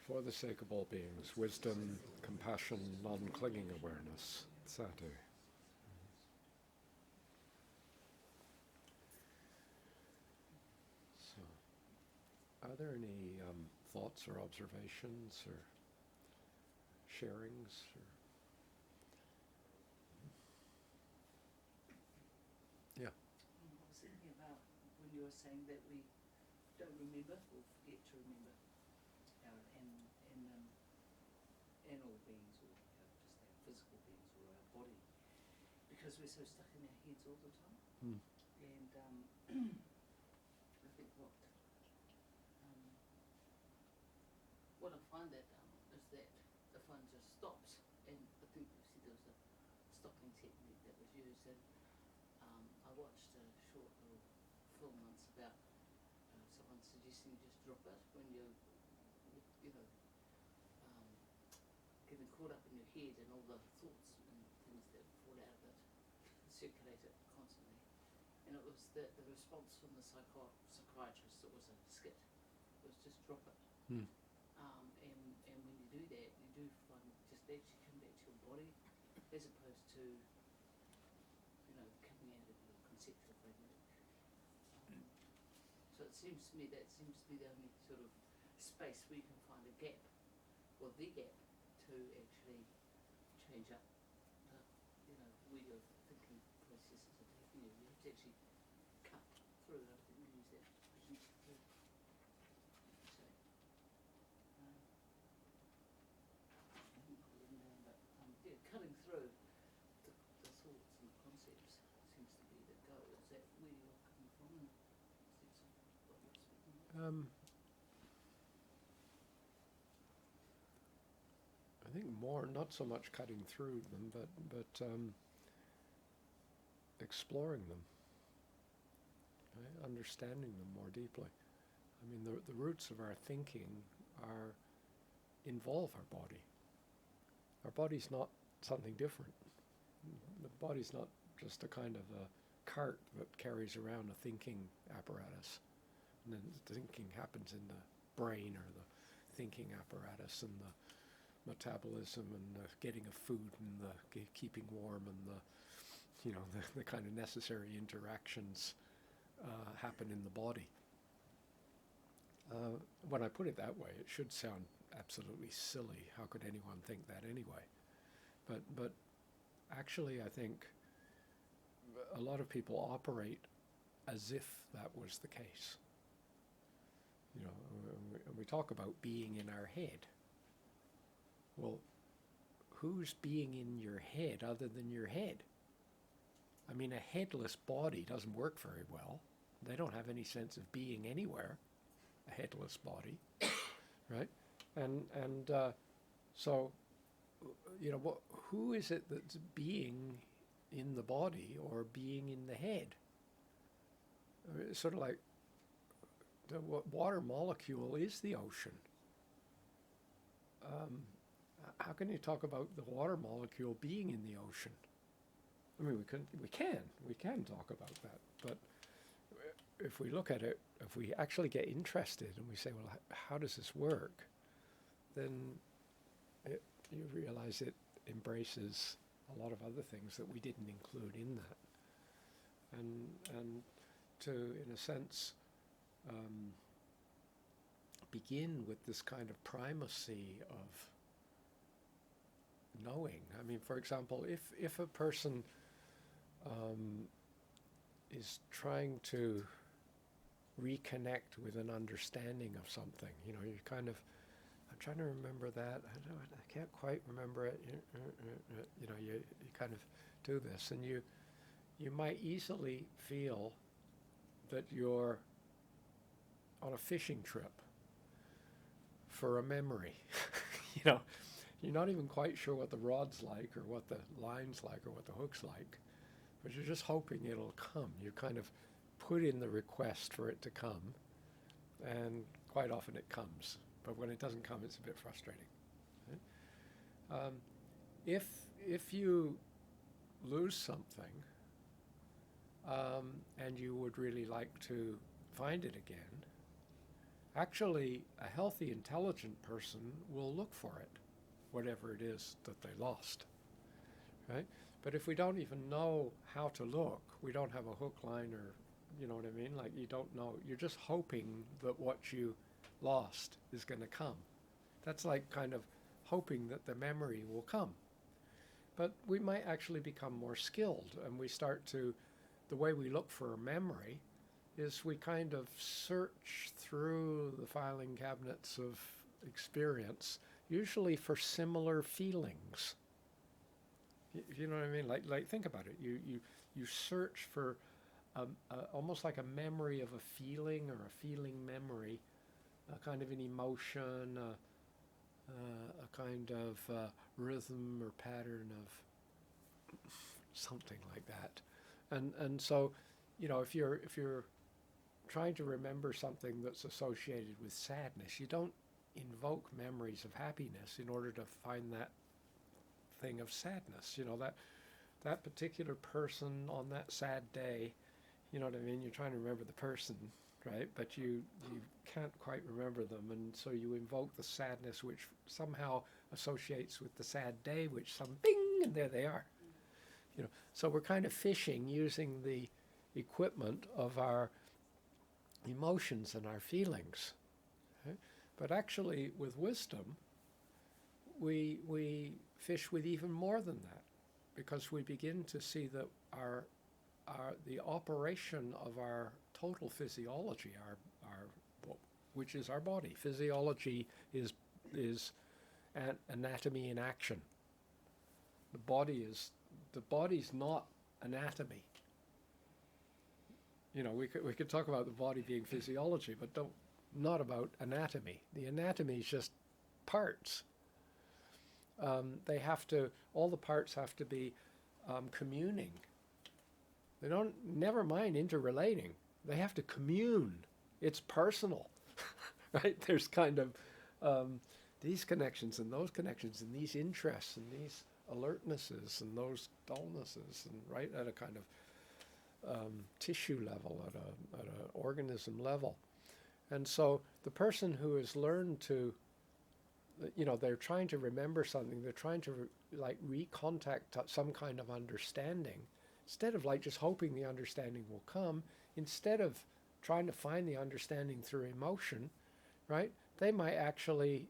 For the sake of all beings, wisdom, compassion, non-clinging awareness, sadhu. So, are there any thoughts or observations or sharings? Yeah. I was thinking about when you were saying that we don't remember or forget to remember our animal beings or just our physical beings or our body because we're so stuck in our heads all the time. Mm. And I think what I find that is that the phone just stops, and I think you said there was a stopping technique that was used, and I watched a short little film once about someone suggesting you just drop it when you're, getting caught up in your head and all the thoughts and things that fall out of it, circulate it constantly. And it was the response from the psychiatrist, it was a skit, it was just drop it. Mm. And when you do that, you do find just actually come back to your body as opposed to, coming out of your conceptual framework. So it seems to me that seems to be the only sort of space where you can find a gap, or the gap, to actually change up the, where your thinking processes are taking you. You have to actually cut through. I think we use that expression. So, I haven't got it down, but cutting through the thoughts and concepts seems to be the go. Is that where you're coming from? And sense of what you're speaking about? I think more, not so much cutting through them, but exploring them, right? Understanding them more deeply. I mean, the roots of our thinking involve our body. Our body's not something different. The body's not just a kind of a cart that carries around a thinking apparatus. And then the thinking happens in the brain, or the thinking apparatus, and the metabolism, and the getting of food, and the keeping warm, and the kind of necessary interactions happen in the body. When I put it that way, it should sound absolutely silly. How could anyone think that anyway? But actually, I think a lot of people operate as if that was the case. We talk about being in our head. Well, who's being in your head other than your head? I mean, a headless body doesn't work very well. They don't have any sense of being anywhere, a headless body, right? And so, who is it that's being in the body or being in the head? It's sort of like the water molecule is the ocean. How can you talk about the water molecule being in the ocean? I mean, we can talk about that, but if we look at it, if we actually get interested and we say, well, how does this work? Then you realize it embraces a lot of other things that we didn't include in that. And to, in a sense, begin with this kind of primacy of knowing. I mean, for example, if a person is trying to reconnect with an understanding of something, you kind of, I'm trying to remember that, I can't quite remember it, you kind of do this, and you might easily feel that you're on a fishing trip for a memory. You're not even quite sure what the rod's like, or what the line's like, or what the hook's like, but you're just hoping it'll come. You kind of put in the request for it to come, and quite often it comes. But when it doesn't come, it's a bit frustrating. Right? If you lose something, and you would really like to find it again, Actually, a healthy, intelligent person will look for it, whatever it is that they lost, right? But if we don't even know how to look, we don't have a hook, line, or, you know what I mean? Like, you don't know. You're just hoping that what you lost is going to come. That's like kind of hoping that the memory will come. But we might actually become more skilled, and we start to, the way we look for a memory is we kind of search through the filing cabinets of experience, usually for similar feelings. You know what I mean? Like think about it. You search for almost like a memory of a feeling, or a feeling memory, a kind of an emotion, a kind of rhythm or pattern of something like that. And so, you know, if you're trying to remember something that's associated with sadness, you don't invoke memories of happiness in order to find that thing of sadness. You know, that particular person on that sad day, you know what I mean? You're trying to remember the person, right? But you can't quite remember them, and so you invoke the sadness, which somehow associates with the sad day, which some bing, and there they are. You know, so we're kind of fishing using the equipment of our emotions and our feelings. Okay? But actually, with wisdom, we fish with even more than that, because we begin to see that the operation of our total physiology, which is our body. Physiology is anatomy in action. The body's not anatomy. You know, we could talk about the body being physiology, but not about anatomy. The anatomy is just parts. All the parts have to be communing. They don't, never mind interrelating. They have to commune. It's personal, right? There's kind of these connections and those connections and these interests and these alertnesses and those dullnesses, and right at a kind of tissue level, at an organism level. And so the person who has learned to, you know, they're trying to remember something, they're trying to recontact some kind of understanding, instead of like just hoping the understanding will come, instead of trying to find the understanding through emotion, right? They might actually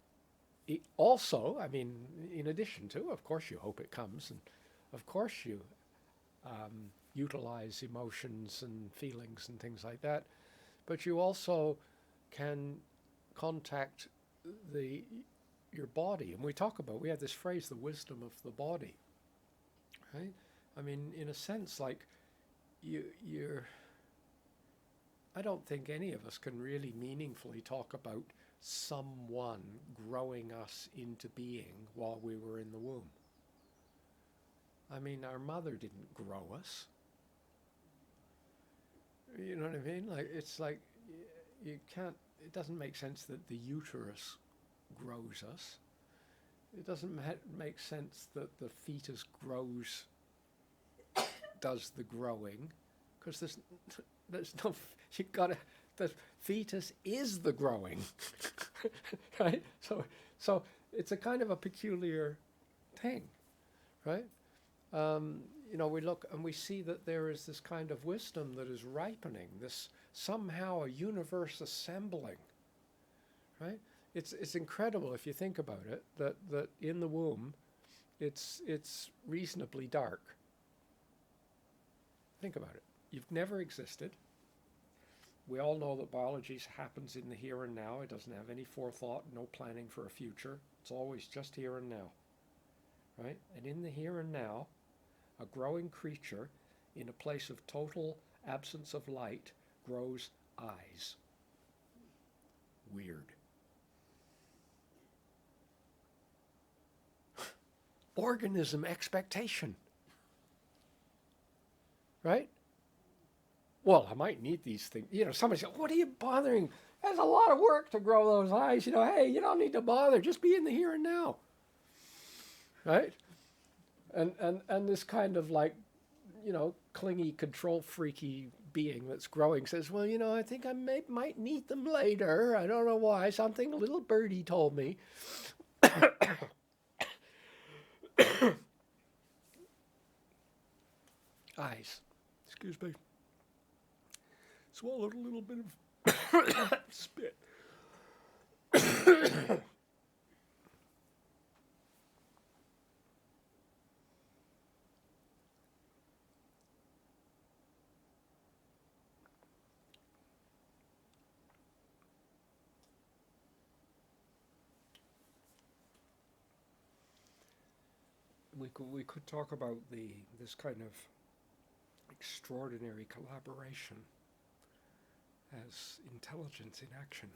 also, I mean, in addition to, of course you hope it comes, and of course you utilize emotions and feelings and things like that, but you also can contact your body. And we have this phrase, the wisdom of the body, right? I mean, in a sense, like I don't think any of us can really meaningfully talk about someone growing us into being while we were in the womb. I mean, our mother didn't grow us. You know what I mean? Like, it's like you can't, it doesn't make sense that the uterus grows us. It doesn't make sense that the fetus does the growing, because there's no, the fetus is the growing, right? So it's a kind of a peculiar thing, right? You know, we look and we see that there is this kind of wisdom that is ripening, this somehow a universe assembling, right? It's incredible if you think about it, that in the womb, it's reasonably dark. Think about it. You've never existed. We all know that biology happens in the here and now. It doesn't have any forethought, no planning for a future. It's always just here and now, right? And in the here and now, a growing creature in a place of total absence of light grows eyes. Weird. Organism expectation. Right? Well, I might need these things. You know, somebody said, what are you bothering? There's a lot of work to grow those eyes. You know, hey, you don't need to bother. Just be in the here and now. Right? And this kind of like, you know, clingy, control freaky being that's growing says, well, I think I might need them later. I don't know why. Something a little birdie told me. Eyes. Excuse me. Swallowed a little bit of spit. We could talk about this kind of extraordinary collaboration as intelligence in action.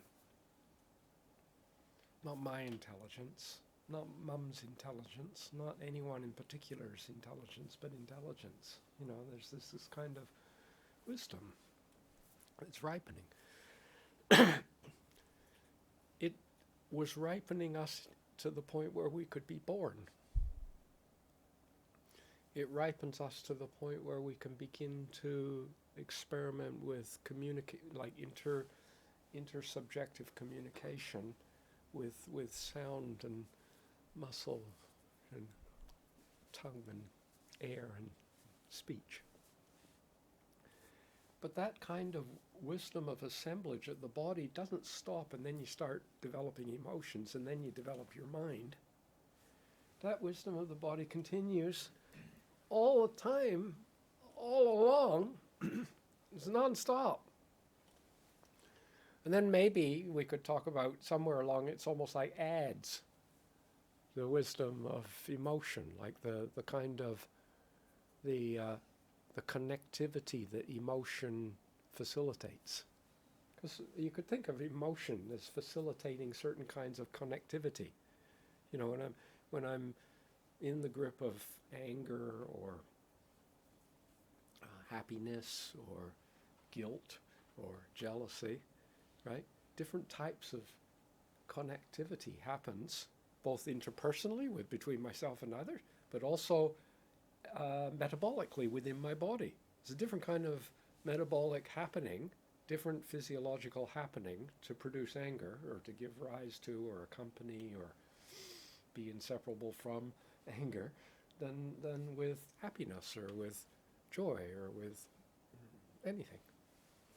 Not my intelligence, not Mum's intelligence, not anyone in particular's intelligence, but intelligence. There's this kind of wisdom that's ripening. It was ripening us to the point where we could be born. It ripens us to the point where we can begin to experiment with intersubjective communication with sound and muscle and tongue and air and speech. But that kind of wisdom of assemblage at the body doesn't stop and then you start developing emotions and then you develop your mind. That wisdom of the body continues all the time, all along. It's non-stop. And then maybe we could talk about somewhere along it's almost like adds the wisdom of emotion, like the kind of the connectivity that emotion facilitates. Because you could think of emotion as facilitating certain kinds of connectivity. When I'm in the grip of anger or happiness or guilt or jealousy, right? Different types of connectivity happens both interpersonally between myself and others, but also metabolically within my body. It's a different kind of metabolic happening, different physiological happening to produce anger or to give rise to or accompany or be inseparable from anger than with happiness or with joy or with anything.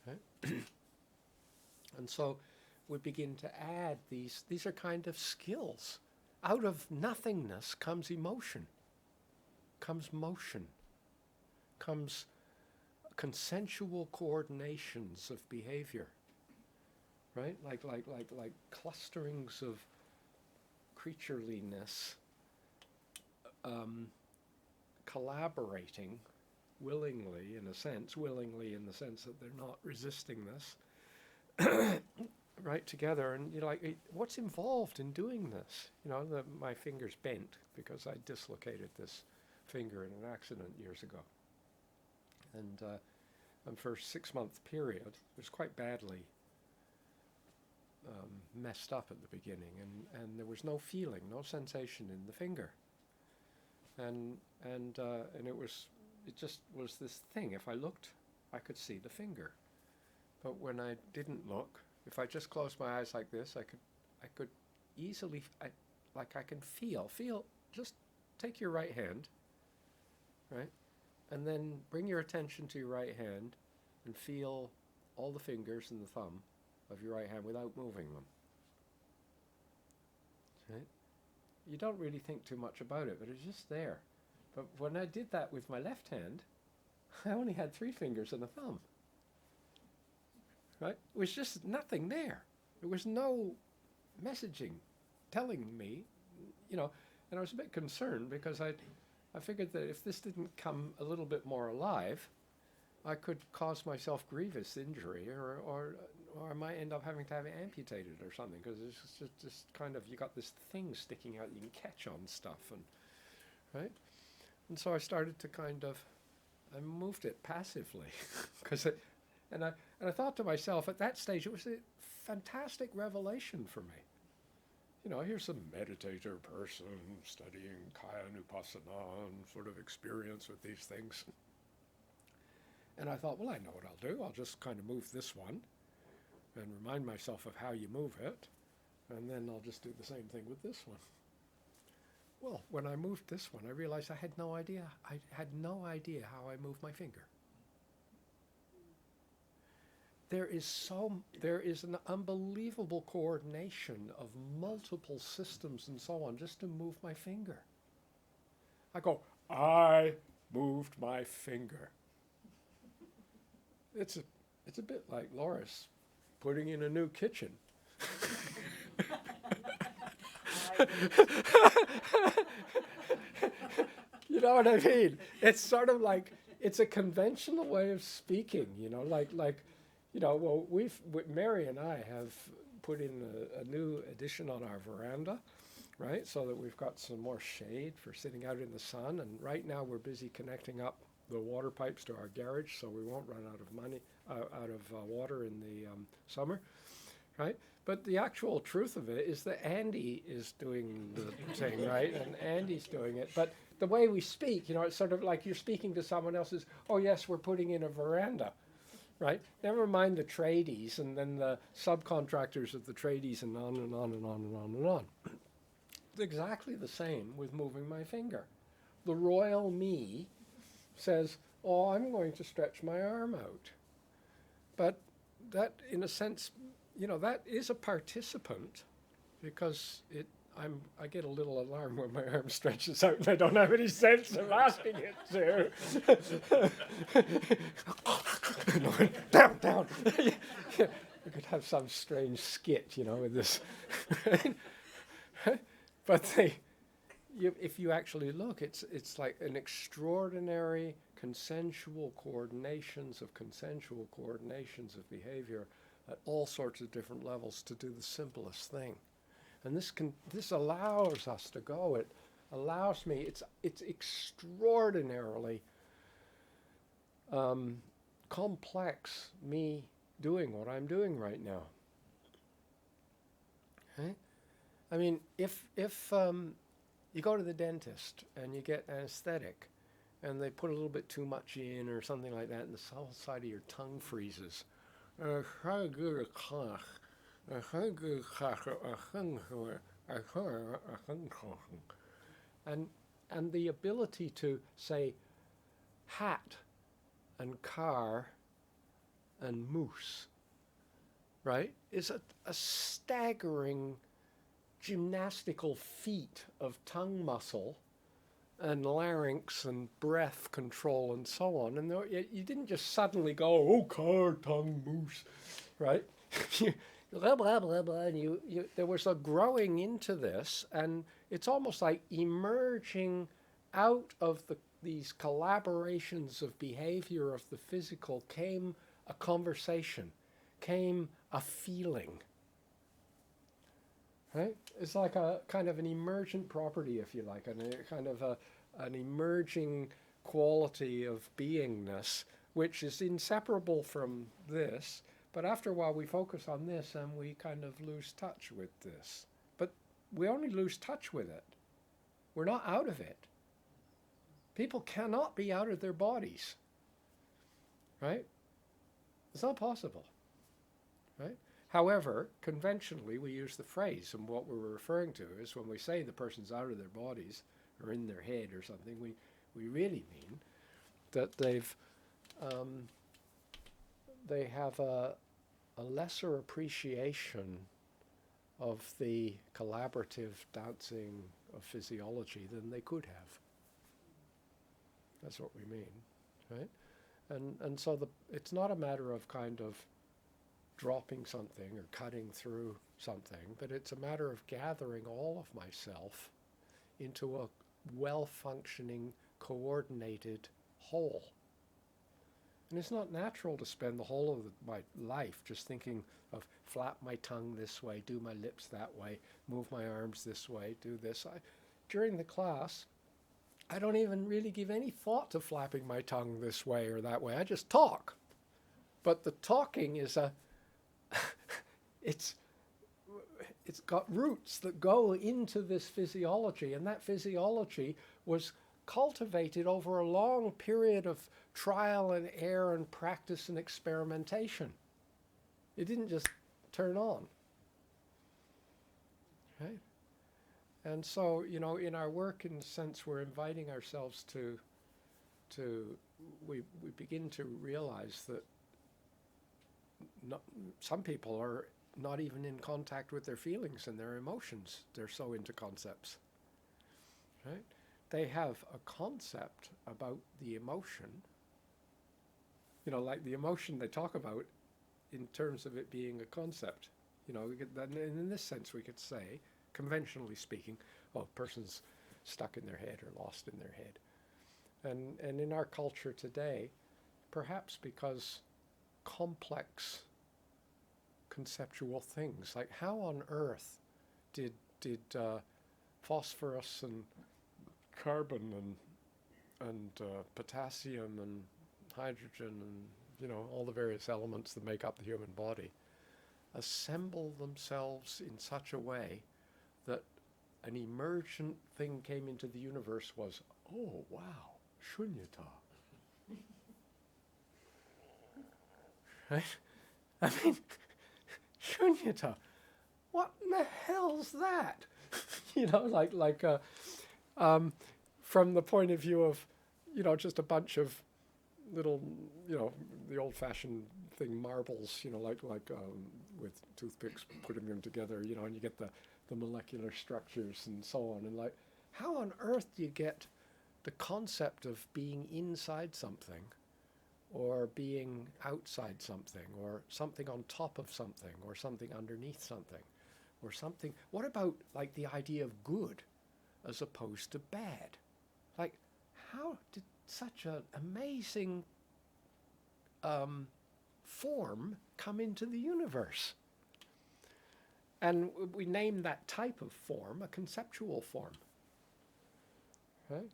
Right? And so we begin to add these are kind of skills. Out of nothingness comes emotion, comes motion, comes consensual coordinations of behavior, right? Like clusterings of creatureliness collaborating willingly in the sense that they're not resisting this, right, together. And you're like, what's involved in doing this? My finger's bent because I dislocated this finger in an accident years ago. And for a 6-month period, it was quite badly messed up at the beginning, and there was no feeling, no sensation in the finger. And it just was this thing. If I looked, I could see the finger. But when I didn't look, if I just closed my eyes like this, I could easily, I can feel. Just take your right hand, right? And then bring your attention to your right hand and feel all the fingers and the thumb of your right hand without moving them. Right? You don't really think too much about it, but it's just there. But when I did that with my left hand, I only had 3 fingers and a thumb. Right? It was just nothing there. There was no messaging telling me, and I was a bit concerned because I figured that if this didn't come a little bit more alive, I could cause myself grievous injury or I might end up having to have it amputated or something, because it's just kind of, you got this thing sticking out, you can catch on stuff, and right? And so I started to I moved it passively, and I thought to myself at that stage, it was a fantastic revelation for me. Here's a meditator person studying Kaya Nupassana and sort of experience with these things. And I thought, well, I know what I'll do. I'll just kind of move this one and remind myself of how you move it. And then I'll just do the same thing with this one. Well, when I moved this one, I realized I had no idea. I had no idea how I moved my finger. There is an unbelievable coordination of multiple systems and so on just to move my finger. I go, I moved my finger. It's a bit like Loris putting in a new kitchen. You know what I mean? It's sort of like, it's a conventional way of speaking, well, Mary and I have put in a new addition on our veranda, right? So that we've got some more shade for sitting out in the sun. And right now we're busy connecting up the water pipes to our garage, so we won't run out of water in the summer, right? But the actual truth of it is that Andy is doing the thing, right? And Andy's doing it. But the way we speak, it's sort of like you're speaking to someone else's, oh yes, we're putting in a veranda. Right? Never mind the tradies and then the subcontractors of the tradies and on and on and on and on and on. It's exactly the same with moving my finger. The royal me says, oh, I'm going to stretch my arm out. But that, in a sense, that is a participant because I get a little alarm when my arm stretches out and I don't have any sense of asking it to. Down. We could have some strange skit, with this. But if you actually look, it's like an extraordinary consensual coordinations of behavior at all sorts of different levels to do the simplest thing. And this allows us to go. It allows me. It's extraordinarily complex. Me doing what I'm doing right now. Okay? I mean, if you go to the dentist and you get anesthetic, and they put a little bit too much in or something like that, and the whole side of your tongue freezes. And the ability to say hat and car and moose, right, is a staggering gymnastical feat of tongue muscle and larynx and breath control and so on. And you didn't just suddenly go, oh, car, tongue, moose, right? Blah, blah, blah, blah. And there was a growing into this, and it's almost like emerging out of these collaborations of behavior of the physical came a conversation, came a feeling. Right? It's like a kind of an emergent property, if you like, and a kind of an emerging quality of beingness, which is inseparable from this. But after a while, we focus on this, and we kind of lose touch with this. But we only lose touch with it. We're not out of it. People cannot be out of their bodies. Right? It's not possible. Right? However, conventionally, we use the phrase, and what we're referring to is when we say the person's out of their bodies or in their head or something, we really mean that they have a lesser appreciation of the collaborative dancing of physiology than they could have. That's what we mean, right? And so it's not a matter of kind of dropping something or cutting through something, but it's a matter of gathering all of myself into a well-functioning, coordinated whole. And it's not natural to spend the whole of my life just thinking of flap my tongue this way, do my lips that way, move my arms this way, do this. During the class, I don't even really give any thought to flapping my tongue this way or that way. I just talk. But the talking is it's got roots that go into this physiology, and that physiology was cultivated over a long period of trial and error and practice and experimentation. It didn't just turn on. Right? And so, in our work, in a sense, we're inviting ourselves to we begin to realize that some people are not even in contact with their feelings and their emotions. They're so into concepts. Right? They have a concept about the emotion, like the emotion they talk about in terms of it being a concept. And in this sense, we could say, conventionally speaking, a person's stuck in their head or lost in their head. And in our culture today, perhaps because complex conceptual things, like how on earth did phosphorus and carbon and potassium and hydrogen and all the various elements that make up the human body assemble themselves in such a way that an emergent thing came into the universe was, oh wow, shunyata. Right? I mean, shunyata. What in the hell's that? From the point of view of, just a bunch of little, the old-fashioned thing, marbles, with toothpicks, putting them together, and you get the molecular structures and so on. And how on earth do you get the concept of being inside something, or being outside something, or something on top of something, or something underneath something, or something? What about the idea of good as opposed to bad? How did such an amazing form come into the universe? And we name that type of form a conceptual form. Right?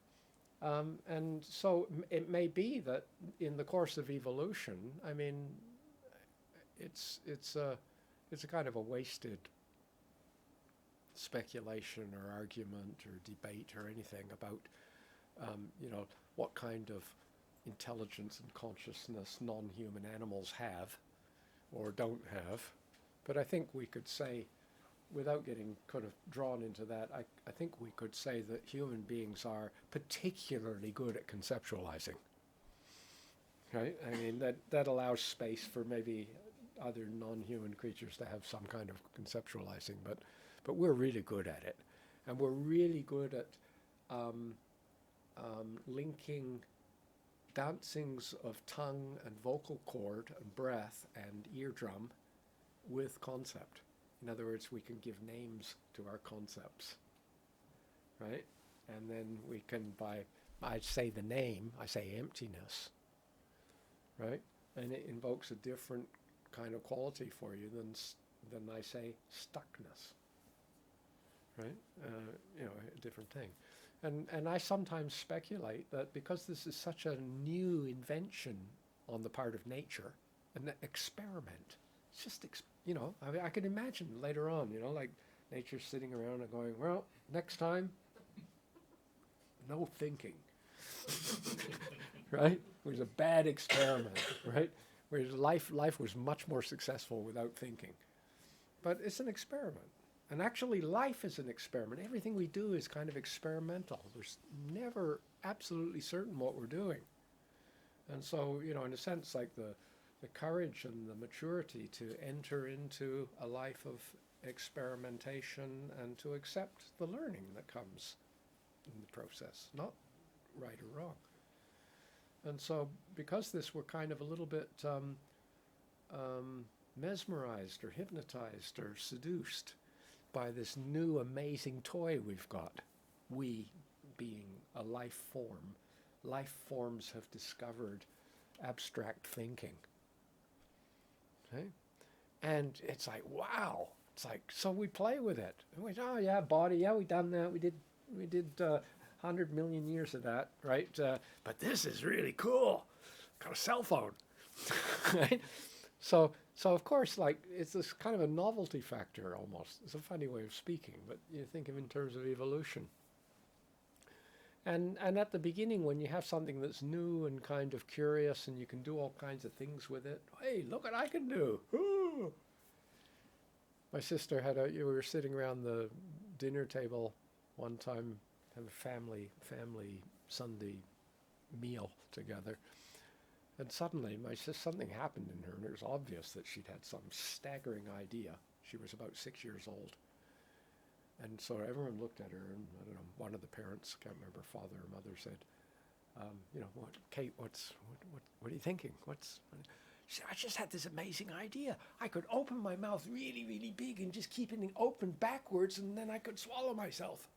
And so it may be that in the course of evolution, I mean, it's a kind of a wasted speculation or argument or debate or anything about what kind of intelligence and consciousness non-human animals have or don't have. But I think we could say, without getting kind of drawn into that, I think we could say that human beings are particularly good at conceptualizing. Right? I mean, that allows space for maybe other non-human creatures to have some kind of conceptualizing, but we're really good at it. And we're really good at linking dancings of tongue and vocal cord and breath and eardrum with concept. In other words, we can give names to our concepts, right? And then we can, I say the name, I say emptiness, right? And it invokes a different kind of quality for you than I say stuckness, right? A different thing. And I sometimes speculate that because this is such a new invention on the part of nature, an experiment, it's just, I mean, I can imagine later on, nature sitting around and going, well, next time, no thinking, right? It was a bad experiment, right? Whereas life was much more successful without thinking. But it's an experiment. And actually, life is an experiment. Everything we do is kind of experimental. We're never absolutely certain what we're doing. And so, in a sense, like the courage and the maturity to enter into a life of experimentation and to accept the learning that comes in the process, not right or wrong. And so, because this, we're kind of a little bit mesmerized or hypnotized or seduced by this new amazing toy we've got. We being a life form. Life forms have discovered abstract thinking. Okay? And it's like, wow. It's like, so we play with it. And we, oh yeah, body, yeah, we done that. We did 100 million years of that, right? But this is really cool. Got a cell phone, right? So of course, it's this kind of a novelty factor almost. It's a funny way of speaking, but you think of it in terms of evolution. And at the beginning, when you have something that's new and kind of curious and you can do all kinds of things with it, hey, look what I can do. Ooh. My sister we were sitting around the dinner table one time, have a family Sunday meal together. And suddenly, something happened in her, and it was obvious that she'd had some staggering idea. She was about 6 years old. And so everyone looked at her, and I don't know, one of the parents, can't remember, father or mother, said, Kate, what are you thinking? She said, I just had this amazing idea. I could open my mouth really, really big and just keep it open backwards, and then I could swallow myself.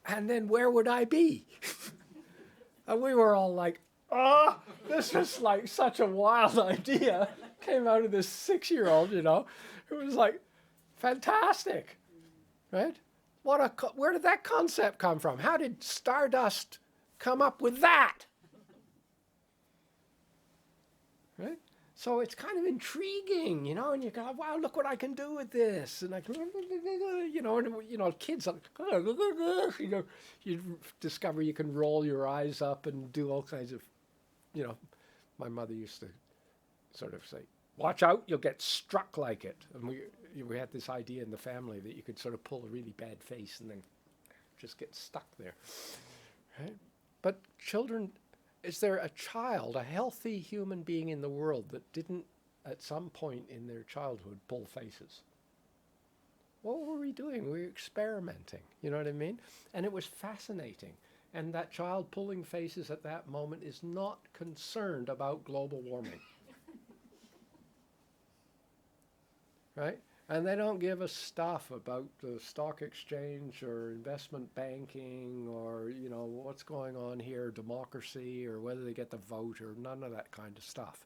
And then where would I be? And we were all like, this was like such a wild idea. Came out of this 6-year-old, It was like fantastic, right? Where did that concept come from? How did Stardust come up with that? Right? So it's kind of intriguing, and you go, wow, look what I can do with this. And I can, kids, you discover you can roll your eyes up and do all kinds of, my mother used to sort of say, watch out, you'll get struck like it. And we had this idea in the family that you could sort of pull a really bad face and then just get stuck there, right? But children, is there a child, a healthy human being in the world that didn't at some point in their childhood pull faces? What were we doing? We were experimenting, you know what I mean? And it was fascinating. And that child pulling faces at that moment is not concerned about global warming. Right? And they don't give a stuff about the stock exchange or investment banking or, what's going on here, democracy, or whether they get the vote or none of that kind of stuff.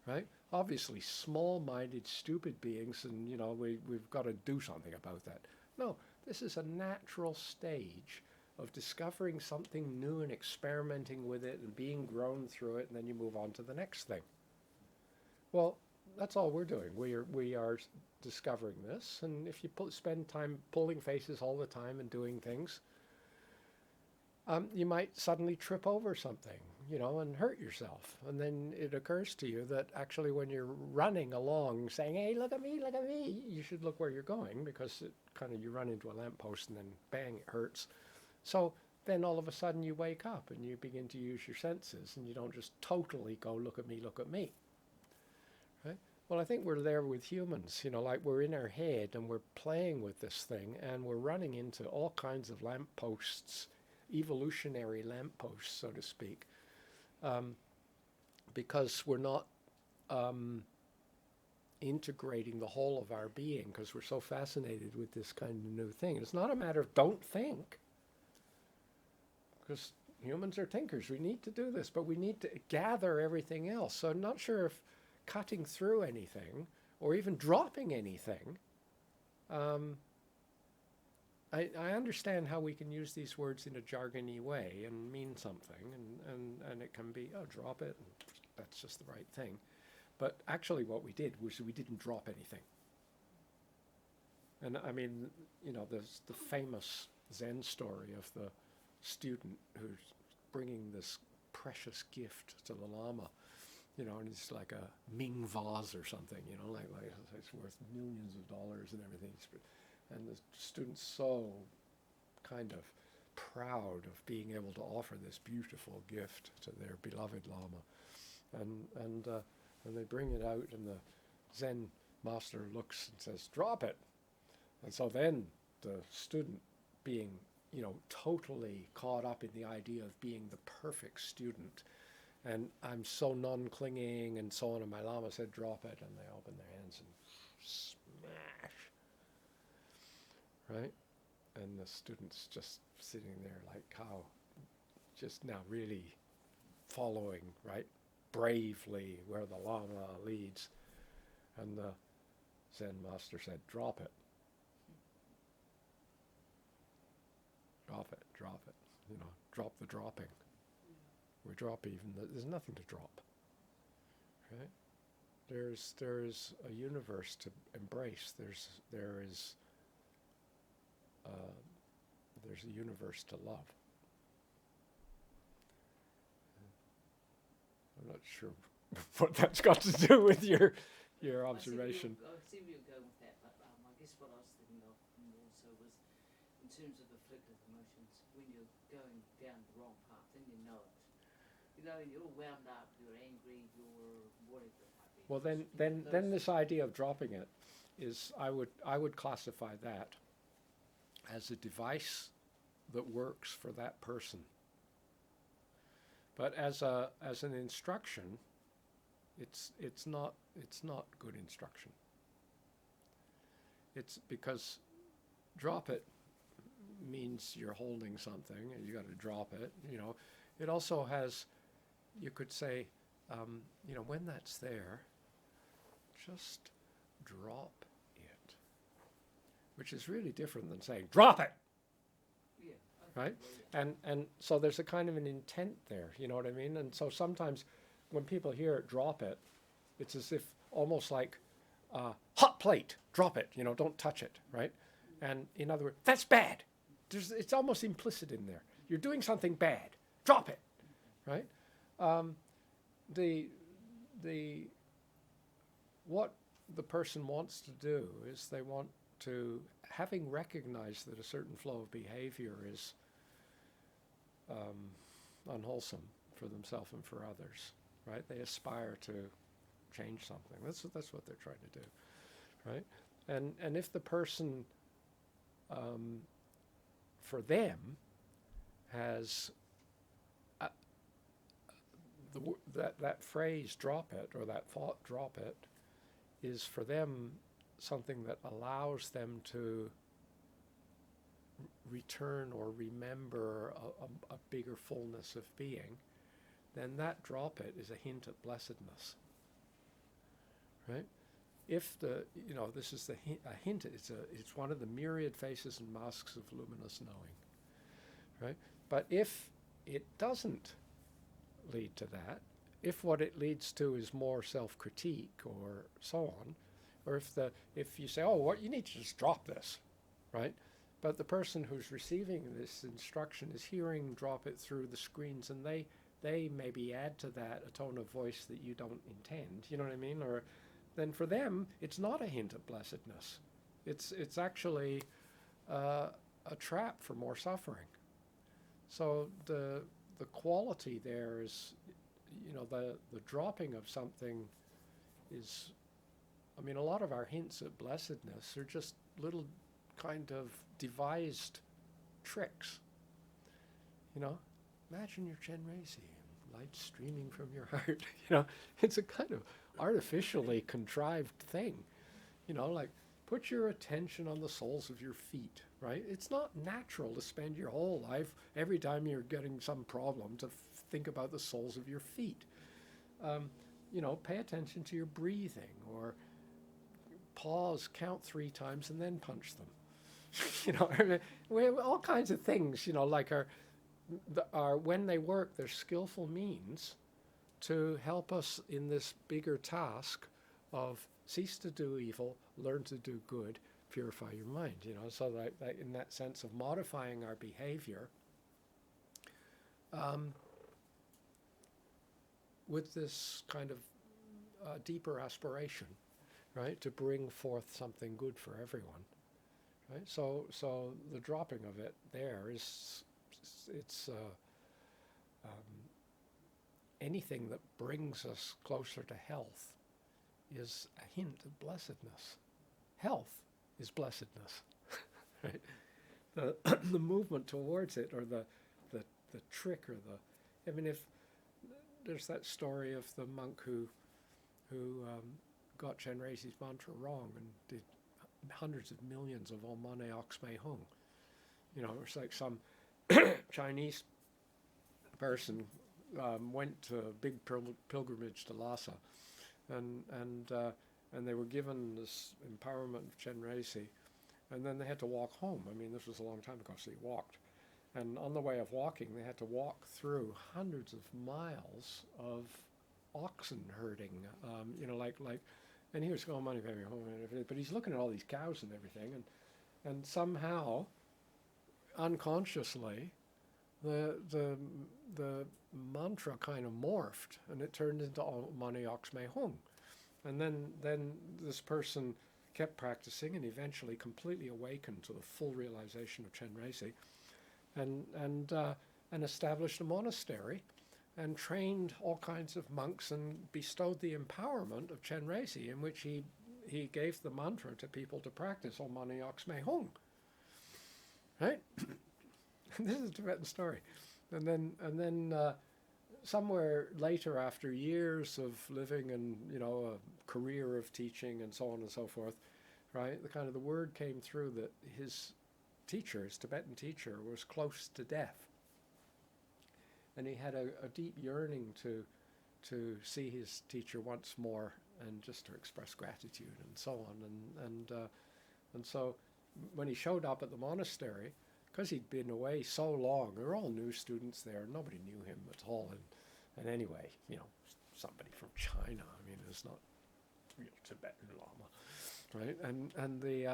Right? Obviously, small-minded, stupid beings, and, we've got to do something about that. No, this is a natural stage of discovering something new and experimenting with it and being grown through it, and then you move on to the next thing. Well, that's all we're doing. We are discovering this, and if you spend time pulling faces all the time and doing things, you might suddenly trip over something, and hurt yourself. And then it occurs to you that actually when you're running along saying, hey, look at me, you should look where you're going, because you run into a lamppost and then bang, it hurts. So then all of a sudden you wake up and you begin to use your senses, and you don't just totally go, look at me. Right? Well, I think we're there with humans, like we're in our head and we're playing with this thing, and we're running into all kinds of lampposts, evolutionary lampposts, so to speak, because we're not integrating the whole of our being, because we're so fascinated with this kind of new thing. It's not a matter of don't think, because humans are thinkers. We need to do this, but we need to gather everything else. So I'm not sure if cutting through anything or even dropping anything, I understand how we can use these words in a jargony way and mean something, and it can be, drop it, and that's just the right thing. But actually what we did was we didn't drop anything. And I mean, there's the famous Zen story of the student who's bringing this precious gift to the Lama, and it's like a Ming vase or something, like it's worth millions of dollars and everything. And the student's so kind of proud of being able to offer this beautiful gift to their beloved Lama. And they bring it out, and the Zen master looks and says, drop it. And so then the student, being, totally caught up in the idea of being the perfect student, and I'm so non-clinging and so on, and my Lama said, drop it, and they open their hands and smash, right? And the student's just sitting there like cow, just now really following, right, bravely where the Lama leads. And the Zen master said, drop it. Drop it, drop the dropping. We drop there's nothing to drop, right? There's a universe to embrace. There is there's a universe to love. I'm not sure what that's got to do with your observation. I see where you're going with that, but I guess what I was thinking of more so was in terms of afflictive emotions, when you're going down the wrong path, then you know it. You know, you're wound up, you're angry, you're whatever it might be. Well, then this idea of dropping it is, I would classify that as a device that works for that person. But as an instruction, it's not good instruction. It's because drop it means you're holding something and you got to drop it. You know, it also has, you could say, you know, when that's there, just drop it, which is really different than saying drop it. Yeah. Right? And so there's a kind of an intent there, you know what I mean? And so sometimes when people hear it, drop it, it's as if almost like hot plate, drop it, you know, don't touch it, right? And in other words, that's bad. It's almost implicit in there. You're doing something bad, drop it, right? What the person wants to do is they want to, having recognized that a certain flow of behavior is unwholesome for themselves and for others, right? They aspire to change something. That's what they're trying to do, right? And if the person, for them, has that phrase "drop it" or that thought "drop it" is for them something that allows them to return or remember a bigger fullness of being, then that drop it is a hint at blessedness, right? If this is a hint, it's one of the myriad faces and masks of luminous knowing, right? But if it doesn't lead to that, if what it leads to is more self-critique or so on, or if you say, oh, what you need to just drop this, right? But the person who's receiving this instruction is hearing drop it through the screens, and they maybe add to that a tone of voice that you don't intend, you know what I mean? Or then for them, it's not a hint of blessedness. It's actually a trap for more suffering. So the quality there is, you know, the dropping of something is, I mean, a lot of our hints at blessedness are just little kind of devised tricks. You know, imagine your Chenrezig, light streaming from your heart. You know, it's a kind of artificially contrived thing. You know, like put your attention on the soles of your feet, right? It's not natural to spend your whole life, every time you're getting some problem, to think about the soles of your feet. You know, pay attention to your breathing, or pause, count 3 times, and then punch them. You know, we have all kinds of things, you know, like when they work, they're skillful means to help us in this bigger task of cease to do evil, learn to do good, purify your mind, you know, so that in that sense of modifying our behavior with this kind of deeper aspiration, right, to bring forth something good for everyone. Right? So the dropping of it there is, it's anything that brings us closer to health is a hint of blessedness. Health is blessedness, right? The movement towards it, or the trick, or I mean, if there's that story of the monk who got Chenrezig's mantra wrong and did hundreds of millions of Om Mane Oxme Hung. You know, it's like some Chinese person went to a big pilgrimage to Lhasa, and they were given this empowerment of Chenrezig, and then they had to walk home. I mean, this was a long time ago, so he walked. And on the way of walking, they had to walk through hundreds of miles of oxen herding, you know, like, and he was going money baby home and everything, but he's looking at all these cows and everything, and somehow unconsciously, the mantra kind of morphed, and it turned into Om Mani Oxme Hung. And then this person kept practicing and eventually completely awakened to the full realization of Chenrezig, and established a monastery and trained all kinds of monks and bestowed the empowerment of Chenrezig, in which he gave the mantra to people to practice Om Mani Oxme Hung. Right? This is a Tibetan story. And then somewhere later, after years of living in, a career of teaching and so on and so forth, right, the word came through that his teacher, his Tibetan teacher, was close to death. And he had a deep yearning to see his teacher once more and just to express gratitude and so on. And so when he showed up at the monastery, because he'd been away so long, there were all new students there. Nobody knew him at all. And anyway, somebody from China. I mean, it's not real Tibetan Lama, right? And they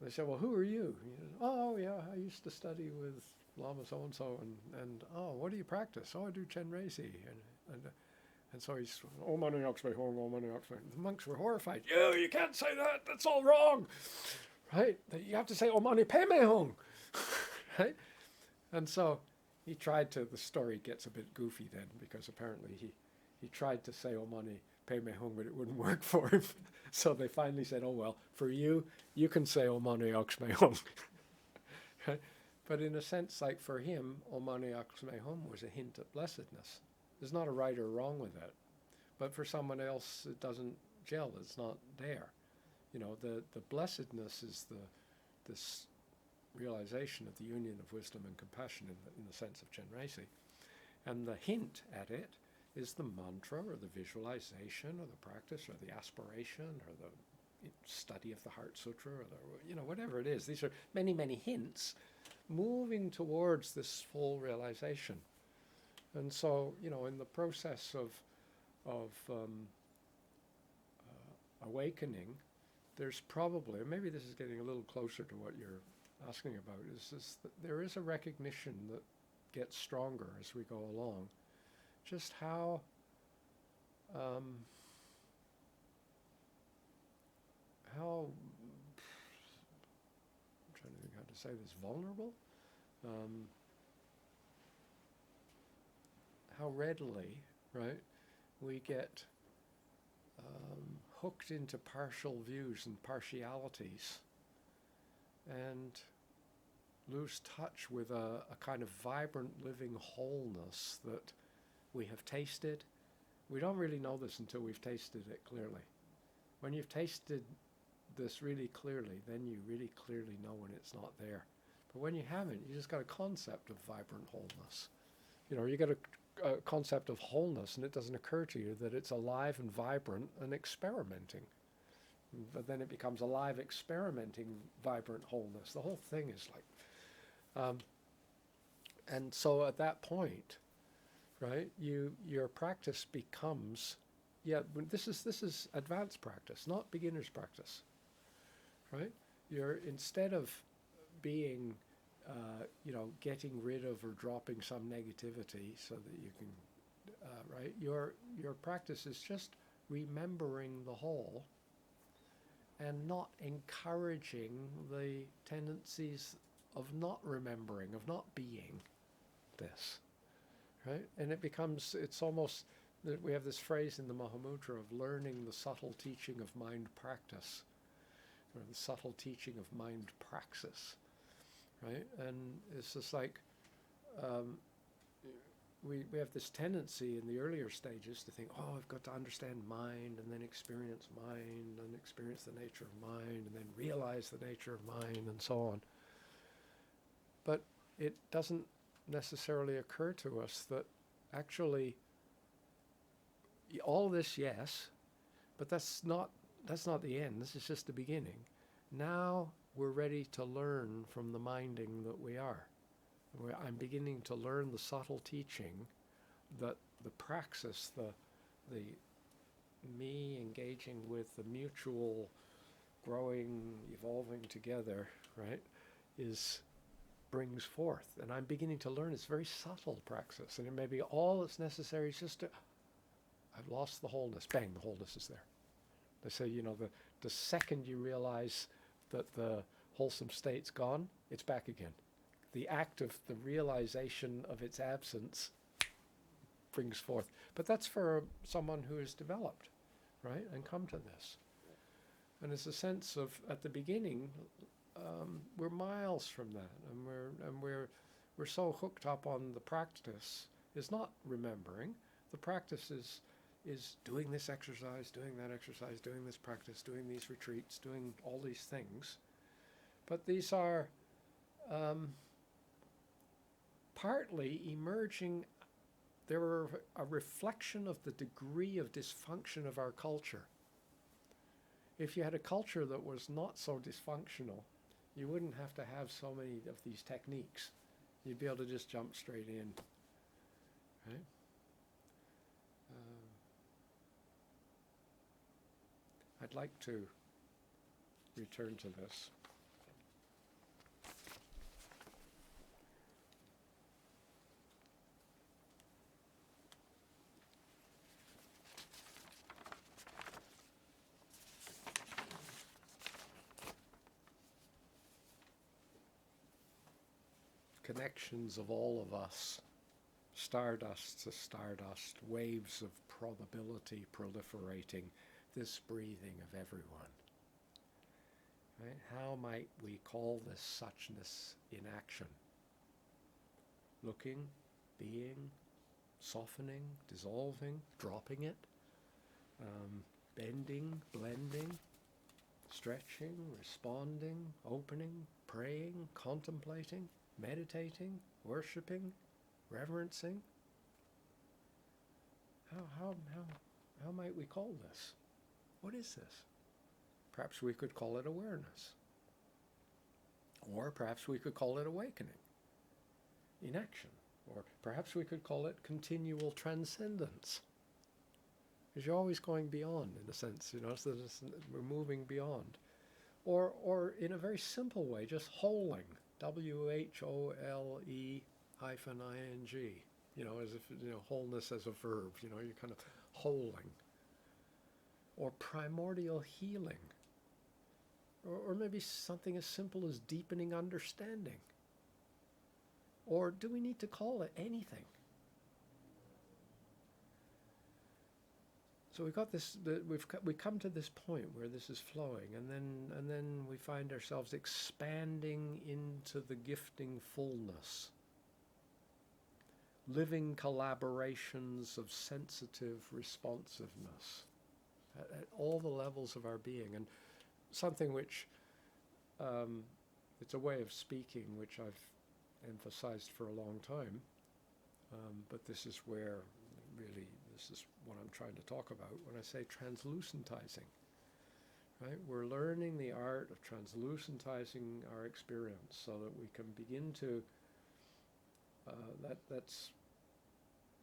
said, well, who are you? He said, oh, yeah, I used to study with Lama so-and-so. And oh, what do you practice? Oh, I do Chenrezig. And so he's, Om Mani Oxme Hung, Om Mani Oxme. The monks were horrified. You can't say that. That's all wrong. Right? You have to say Om Mani Padme Hung. Right? And so he tried to, the story gets a bit goofy then, because apparently he tried to say Om Mani Padme Hung, but it wouldn't work for him. So they finally said, oh, well, for you can say Om Mani Oxme Hung. Right? But in a sense, like for him, Om Mani Oxme Hung was a hint at blessedness. There's not a right or wrong with it. But for someone else, it doesn't gel. It's not there. The blessedness is this realization of the union of wisdom and compassion in the sense of Chenrezig. And the hint at it is the mantra or the visualization or the practice or the aspiration or the study of the Heart Sutra or the, whatever it is. These are many, many hints moving towards this full realization. And so, in the process of awakening, there's probably, maybe this is getting a little closer to what you're asking about, is that there is a recognition that gets stronger as we go along, just how I'm trying to think how to say this, vulnerable, how readily, right, we get hooked into partial views and partialities and lose touch with a kind of vibrant living wholeness that we have tasted. We don't really know this until we've tasted it clearly. When you've tasted this really clearly, then you really clearly know when it's not there. But when you haven't, you just got a concept of vibrant wholeness. You get a concept of wholeness, and it doesn't occur to you that it's alive and vibrant and experimenting. But then it becomes alive, experimenting, vibrant wholeness. The whole thing is like, and so at that point, right, your practice becomes, this is advanced practice, not beginner's practice, right? You're, instead of being getting rid of or dropping some negativity so that you can, right? Your practice is just remembering the whole and not encouraging the tendencies of not remembering, of not being this, right? And it's almost, we have this phrase in the Mahamudra of learning the subtle teaching of mind practice, or the subtle teaching of mind praxis. Right? And it's just like we have this tendency in the earlier stages to think, oh, I've got to understand mind and then experience mind and experience the nature of mind and then realize the nature of mind and so on. But it doesn't necessarily occur to us that actually all this, yes, but that's not the end. This is just the beginning. Now we're ready to learn from the minding that we are. I'm beginning to learn the subtle teaching that the praxis, the me engaging with the mutual growing, evolving together, right, is brings forth. And I'm beginning to learn it's very subtle praxis. And it may be all that's necessary is just to, I've lost the wholeness. Bang, the wholeness is there. They say, the second you realize that the wholesome state's gone, it's back again. The act of the realization of its absence brings forth. But that's for someone who is developed, right, and come to this. And it's a sense of, at the beginning, we're miles from that, and we're so hooked up on the practice. It's not remembering. The practice is doing this exercise, doing that exercise, doing this practice, doing these retreats, doing all these things. But these are partly emerging. They're a reflection of the degree of dysfunction of our culture. If you had a culture that was not so dysfunctional, you wouldn't have to have so many of these techniques. You'd be able to just jump straight in, right? I'd like to return to this. Connections of all of us, stardust to stardust, waves of probability proliferating, this breathing of everyone. Right? How might we call this suchness in action? Looking, being, softening, dissolving, dropping it, bending, blending, stretching, responding, opening, praying, contemplating, meditating, worshipping, reverencing. How might we call this? What is this? Perhaps we could call it awareness. Or perhaps we could call it awakening in action. Or perhaps we could call it continual transcendence. Because you're always going beyond, in a sense, so we're moving beyond. Or in a very simple way, just holing. WHOLE-ing, as if, wholeness as a verb, you're kind of holing. Or primordial healing. Or maybe something as simple as deepening understanding. Or do we need to call it anything? So we've got this. We come to this point where this is flowing, and then we find ourselves expanding into the gifting fullness, living collaborations of sensitive responsiveness at all the levels of our being, and something which it's a way of speaking which I've emphasized for a long time, but this is where really this is what I'm trying to talk about when I say translucentizing. Right? We're learning the art of translucentizing our experience so that we can begin to that's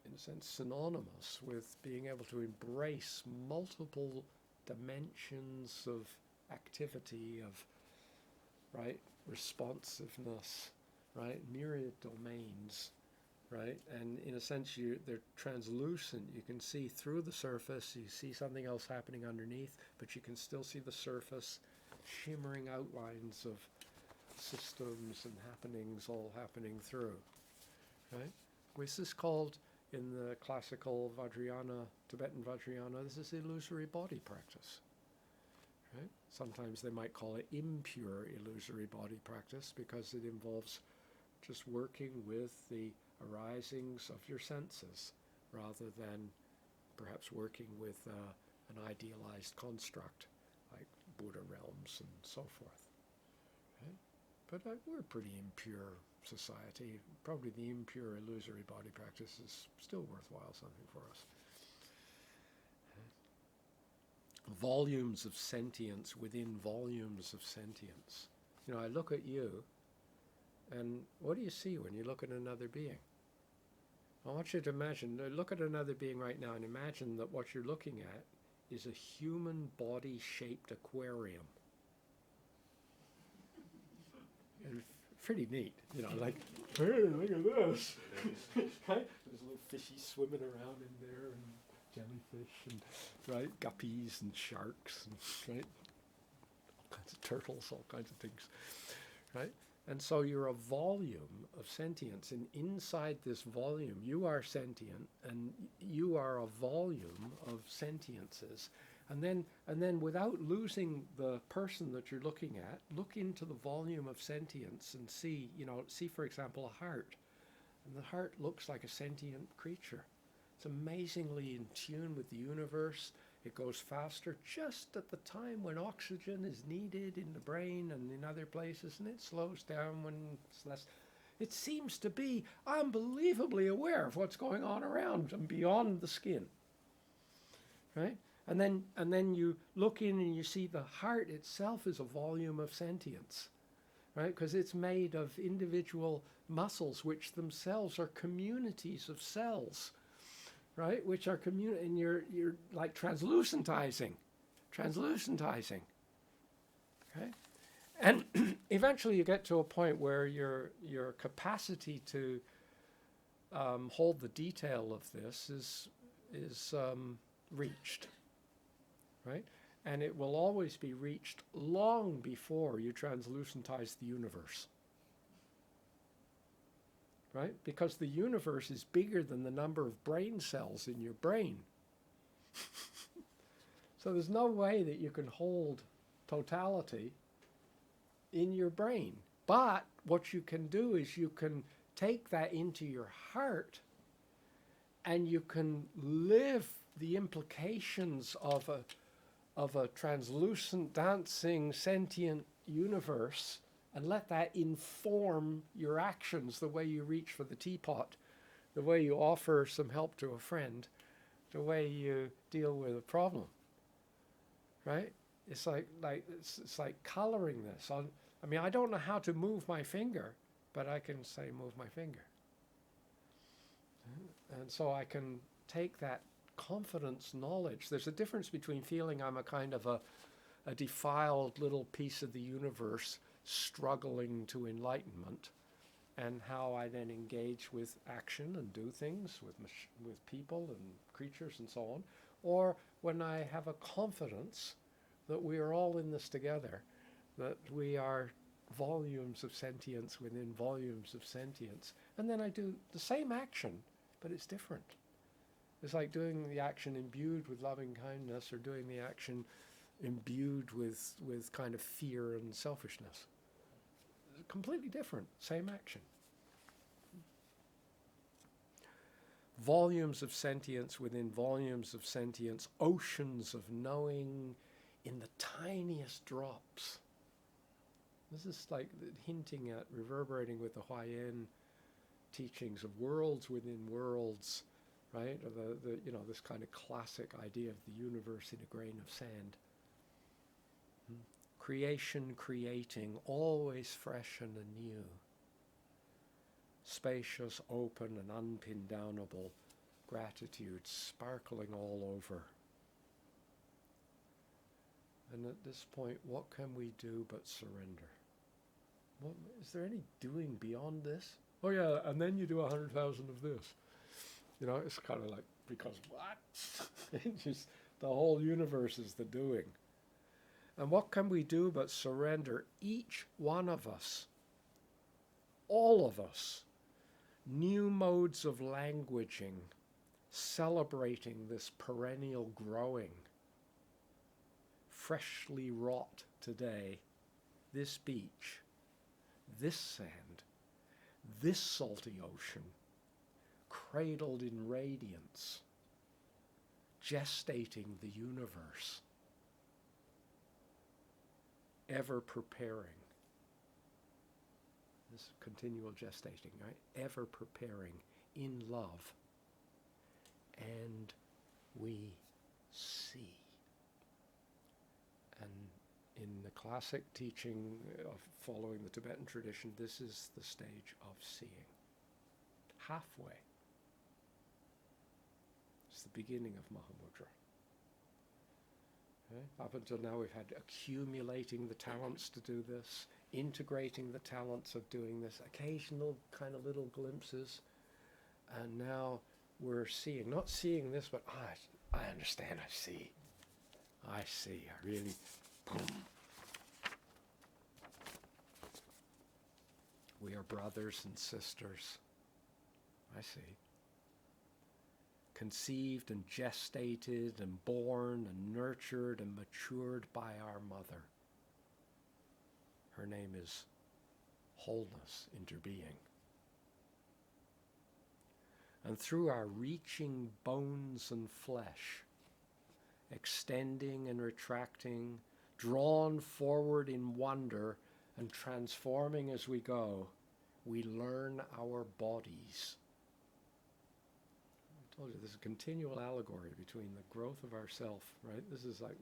in a sense synonymous with being able to embrace multiple dimensions of activity, of responsiveness, myriad domains, and in a sense they're translucent. You can see through the surface, you see something else happening underneath, but you can still see the surface, shimmering outlines of systems and happenings all happening through, This is called, in the classical Vajrayana, Tibetan Vajrayana, this is illusory body practice. Sometimes they might call it impure illusory body practice because it involves just working with the arisings of your senses rather than perhaps working with an idealized construct like Buddha realms and so forth. But we're a pretty impure society. Probably the impure illusory body practice is still worthwhile something for us. Volumes of sentience within volumes of sentience. I look at you, and what do you see when you look at another being? I want you to imagine, look at another being right now and imagine that what you're looking at is a human body-shaped aquarium. And pretty neat, you know, like, hey, look at this. Right? There's little fishies swimming around in there, and jellyfish, and right, guppies and sharks, and right, all kinds of turtles, all kinds of things, right? And so you're a volume of sentience, and inside this volume, you are sentient, and you are a volume of sentiences. And then without losing the person that you're looking at, look into the volume of sentience and see, for example, a heart. And the heart looks like a sentient creature. It's amazingly in tune with the universe. It goes faster just at the time when oxygen is needed in the brain and in other places, and it slows down when it's less. It seems to be unbelievably aware of what's going on around and beyond the skin, right? And then you look in and you see the heart itself is a volume of sentience, right? Because it's made of individual muscles, which themselves are communities of cells, right? Which are and you're like translucentizing, okay? And eventually you get to a point where your capacity to hold the detail of this is reached, right? And it will always be reached long before you translucentize the universe, right? Because the universe is bigger than the number of brain cells in your brain. So there's no way that you can hold totality in your brain. But what you can do is you can take that into your heart, and you can live the implications of a translucent, dancing, sentient universe, and let that inform your actions, the way you reach for the teapot, the way you offer some help to a friend, the way you deal with a problem, right? It's like coloring this. I don't know how to move my finger, but I can say move my finger. And so I can take that confidence knowledge. There's a difference between feeling I'm a kind of a defiled little piece of the universe struggling to enlightenment, and how I then engage with action and do things with people and creatures and so on, or when I have a confidence that we are all in this together, that we are volumes of sentience within volumes of sentience, and then I do the same action, but it's different. It's like doing the action imbued with loving kindness, or doing the action imbued with kind of fear and selfishness. Completely different, same action. Volumes of sentience within volumes of sentience, oceans of knowing in the tiniest drops. This is like hinting at, reverberating with the Hearn teachings of worlds within worlds, right? Of this kind of classic idea of the universe in a grain of sand. Creation creating, always fresh and anew. Spacious, open and unpin-downable, gratitude sparkling all over. And at this point, what can we do but surrender? Is there any doing beyond this? Oh yeah, and then you do 100,000 of this. It's kind of like, because what? It's just the whole universe is the doing. And what can we do but surrender, each one of us, all of us, new modes of languaging, celebrating this perennial growing, freshly wrought today, this beach, this sand, this salty ocean, cradled in radiance, gestating the universe, ever preparing. This continual gestating, right? Ever preparing in love. And we see. And in the classic teaching of following the Tibetan tradition, this is the stage of seeing. Halfway. It's the beginning of Mahamudra. Okay? Up until now we've had accumulating the talents to do this, integrating the talents of doing this, occasional kind of little glimpses, and now we're seeing, not seeing this, but I understand, I see, I really, boom. We are brothers and sisters. I see. Conceived and gestated and born and nurtured and matured by our mother. Her name is wholeness into being. And through our reaching bones and flesh, extending and retracting, drawn forward in wonder and transforming as we go, we learn our bodies. I told you, there's a continual allegory between the growth of ourself, right? This is like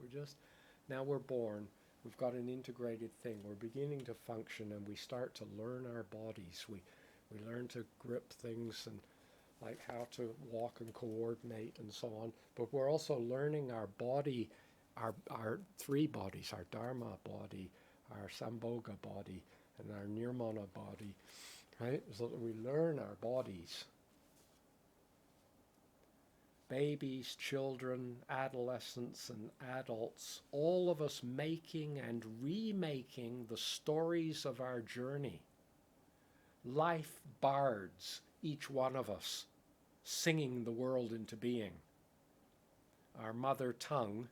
now we're born, we've got an integrated thing, we're beginning to function, and we start to learn our bodies. We learn to grip things and like how to walk and coordinate and so on, but we're also learning our body, our three bodies, our Dharma body, our Sambhoga body, and our Nirmana body, right? So that we learn our bodies. Babies, children, adolescents, and adults, all of us making and remaking the stories of our journey. Life bards, each one of us, singing the world into being. Our mother tongue,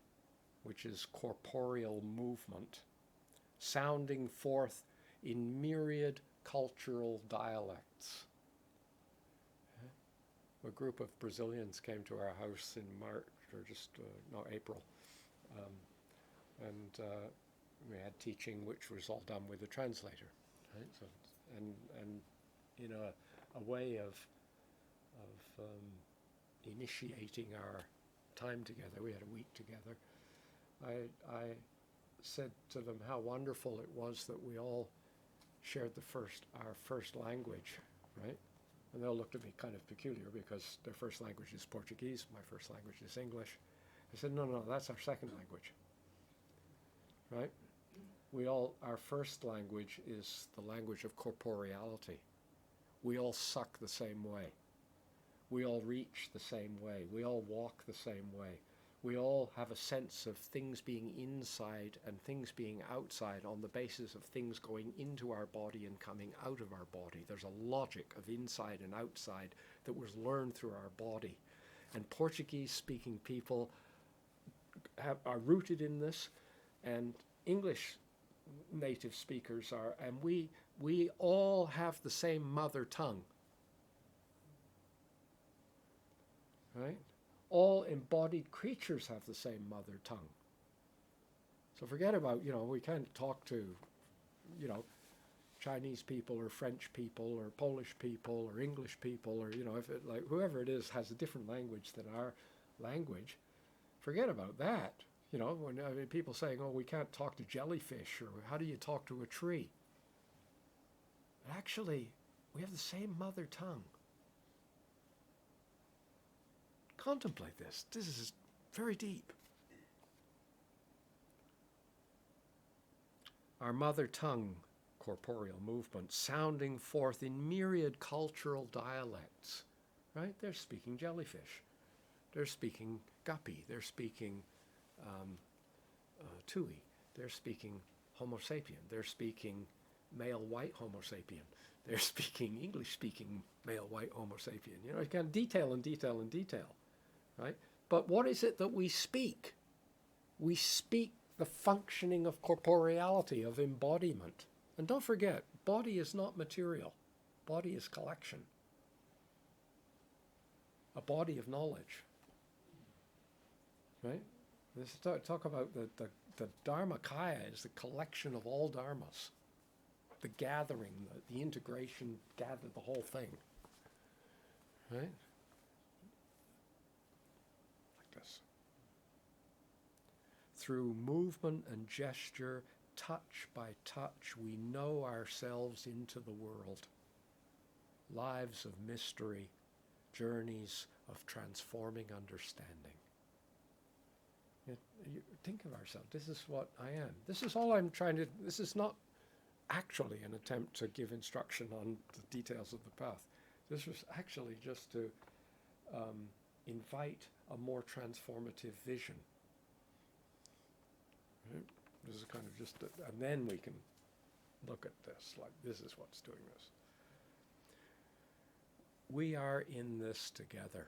which is corporeal movement, sounding forth in myriad cultural dialects. A group of Brazilians came to our house in March, or April, and we had teaching, which was all done with a translator, right? So, and you know, a way of initiating our time together. We had a week together. I said to them how wonderful it was that we all shared our first language, right? And they all looked at me kind of peculiar because their first language is Portuguese, my first language is English. I said, no, that's our second language, right? Our first language is the language of corporeality. We all suck the same way. We all reach the same way. We all walk the same way. We all have a sense of things being inside and things being outside on the basis of things going into our body and coming out of our body. There's a logic of inside and outside that was learned through our body. And Portuguese-speaking people are rooted in this, and English native speakers are, and we all have the same mother tongue, right? All embodied creatures have the same mother tongue. So forget about, we can't talk to, Chinese people or French people or Polish people or English people or, whoever it is has a different language than our language. Forget about that. When people saying, we can't talk to jellyfish, or how do you talk to a tree? Actually, we have the same mother tongue. Contemplate this. This is very deep. Our mother tongue, corporeal movement, sounding forth in myriad cultural dialects, right? They're speaking jellyfish. They're speaking guppy. They're speaking Tui. They're speaking Homo sapien. They're speaking male white Homo sapien. They're speaking English-speaking male white Homo sapien. You can detail and detail and detail. Right? But what is it that we speak? We speak the functioning of corporeality, of embodiment. And don't forget, body is not material. Body is collection. A body of knowledge. Right? Let's talk about the Dharmakaya is the collection of all dharmas. The gathering, the integration, gather the whole thing. Right? Through movement and gesture, touch by touch, we know ourselves into the world. Lives of mystery, journeys of transforming understanding. Think of ourselves. This is what I am. This is all I'm trying to. This is not actually an attempt to give instruction on the details of the path. This was actually just to invite a more transformative vision. Right? This is kind of just, and then we can look at this, like this is what's doing this. We are in this together.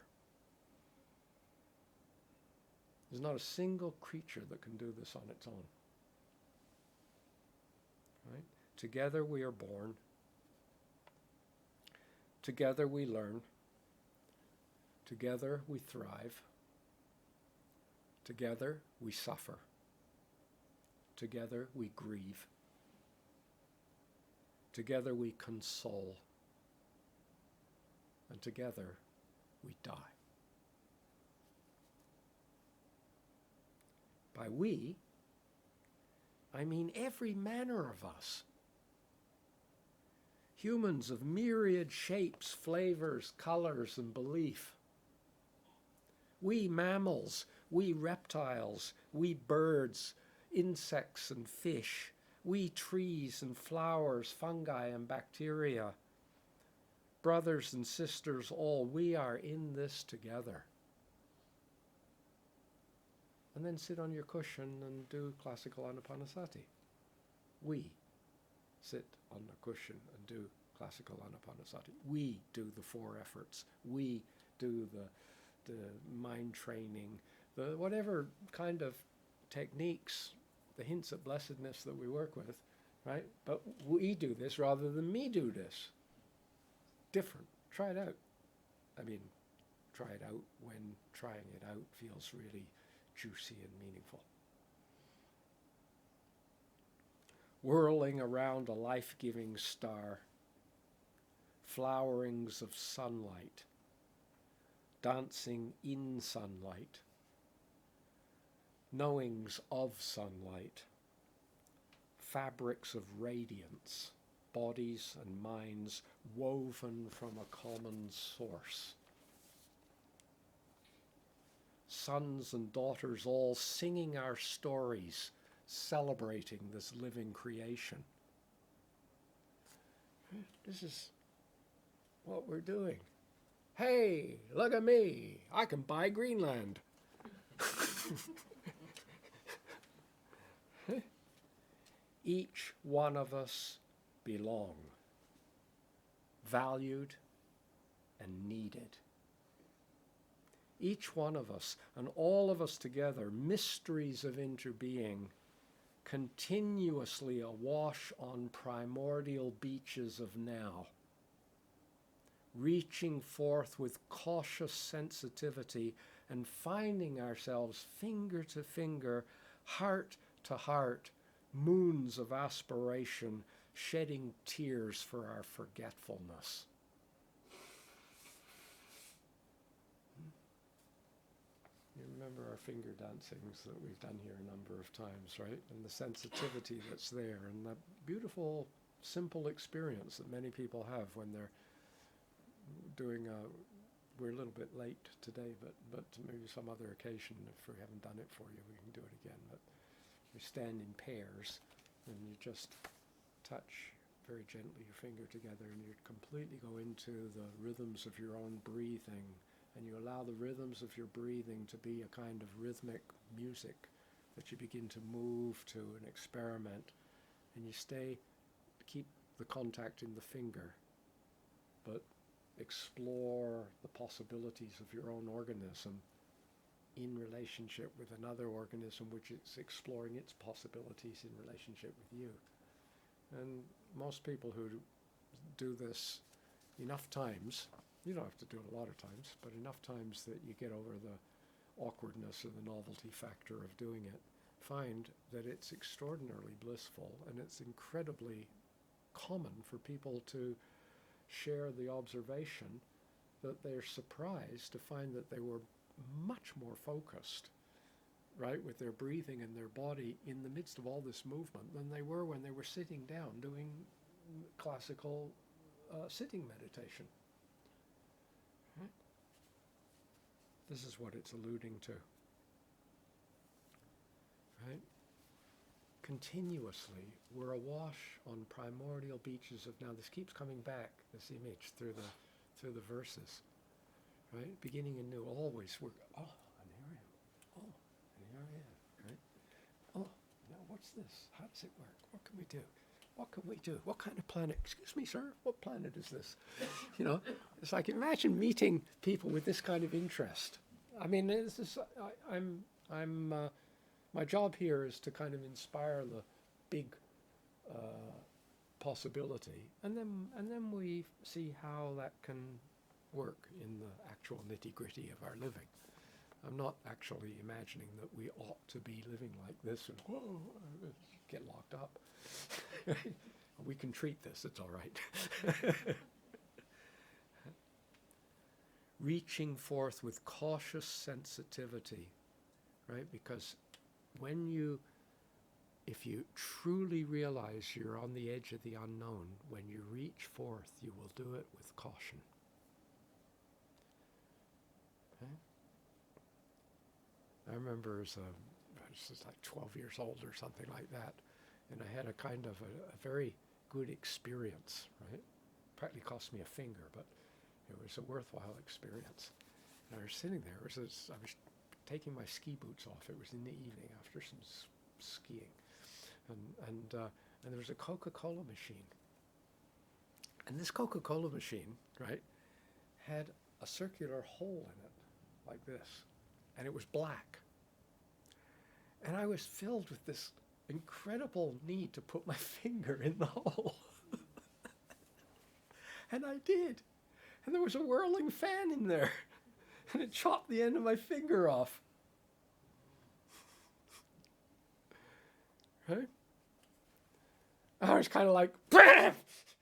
There's not a single creature that can do this on its own. Right? Together we are born. Together we learn. Together we thrive. Together we suffer. Together we grieve. Together we console. And together we die. By we, I mean every manner of us. Humans of myriad shapes, flavors, colors, and belief. We mammals, we reptiles, we birds, insects and fish, we trees and flowers, fungi and bacteria. Brothers and sisters all, we are in this together. And then sit on your cushion and do classical Anapanasati. We sit on the cushion and do classical Anapanasati. We do the 4 efforts. We do the mind training, the whatever kind of techniques, the hints at blessedness that we work with, right? But we do this rather than me do this. Different. Try it out. I mean, try it out when trying it out feels really juicy and meaningful. Whirling around a life-giving star, flowerings of sunlight, dancing in sunlight, knowings of sunlight, fabrics of radiance, bodies and minds woven from a common source. Sons and daughters all singing our stories, celebrating this living creation. This is what we're doing. Hey, look at me. I can buy Greenland. Each one of us belong, valued and needed. Each one of us, and all of us together, mysteries of interbeing, continuously awash on primordial beaches of now, reaching forth with cautious sensitivity and finding ourselves finger to finger, heart to heart, moons of aspiration, shedding tears for our forgetfulness. You remember our finger dancings that we've done here a number of times, right? And the sensitivity that's there, and that beautiful, simple experience that many people have when they're doing we're a little bit late today, but maybe some other occasion, if we haven't done it for you, we can do it again. But you stand in pairs, and you just touch very gently your finger together, and you completely go into the rhythms of your own breathing, and you allow the rhythms of your breathing to be a kind of rhythmic music that you begin to move to and experiment, and you keep the contact in the finger, but explore the possibilities of your own organism in relationship with another organism which is exploring its possibilities in relationship with you. And most people who do this enough times, you don't have to do it a lot of times, but enough times that you get over the awkwardness or the novelty factor of doing it, find that it's extraordinarily blissful, and it's incredibly common for people to share the observation that they're surprised to find that they were much more focused, right, with their breathing and their body in the midst of all this movement than they were when they were sitting down doing classical sitting meditation. Right? This is what it's alluding to. Right? continuously we're awash on primordial beaches of, now this keeps coming back, this image through the verses, right? Beginning anew, always we're, oh, and here I am, oh, and here I am, right? Oh, now what's this? How does it work? What can we do? What can we do? What kind of planet? Excuse me, sir. What planet is this? You know, it's like, imagine meeting people with this kind of interest. I mean, this is, my job here is to kind of inspire the big possibility, and then we see how that can work in the actual nitty-gritty of our living. I'm not actually imagining that we ought to be living like this and, whoa, get locked up. We can treat this, it's all right. Reaching forth with cautious sensitivity, right? Because if you truly realize you're on the edge of the unknown, when you reach forth, you will do it with caution. Okay? I remember I was just like 12 years old or something like that, and I had a kind of a very good experience, right? Practically cost me a finger, but it was a worthwhile experience. And I was sitting there, I was taking my ski boots off. It was in the evening after some skiing, and there was a Coca-Cola machine. And this Coca-Cola machine, right, had a circular hole in it, like this, and it was black. And I was filled with this incredible need to put my finger in the hole. And I did. And there was a whirling fan in there. And it chopped the end of my finger off. Right? I was kind of like, BAM!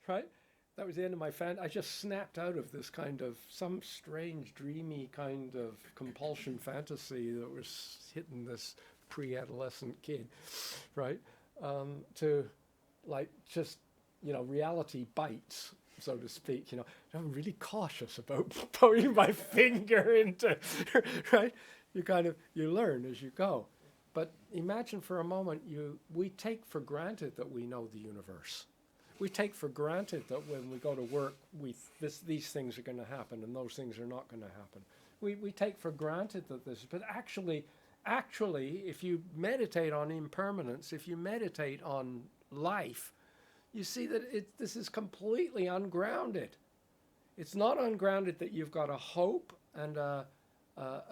Right? That was the end of my fan. I just snapped out of this kind of, some strange, dreamy kind of compulsion fantasy that was hitting this pre-adolescent kid, right? To like just, reality bites, so to speak. I'm really cautious about putting my finger into, right? You learn as you go. But imagine for a moment, we take for granted that we know the universe. We take for granted that when we go to work, these things are going to happen and those things are not going to happen. We take for granted that but actually, if you meditate on impermanence, if you meditate on life, you see that this is completely ungrounded. It's not ungrounded that you've got a hope and a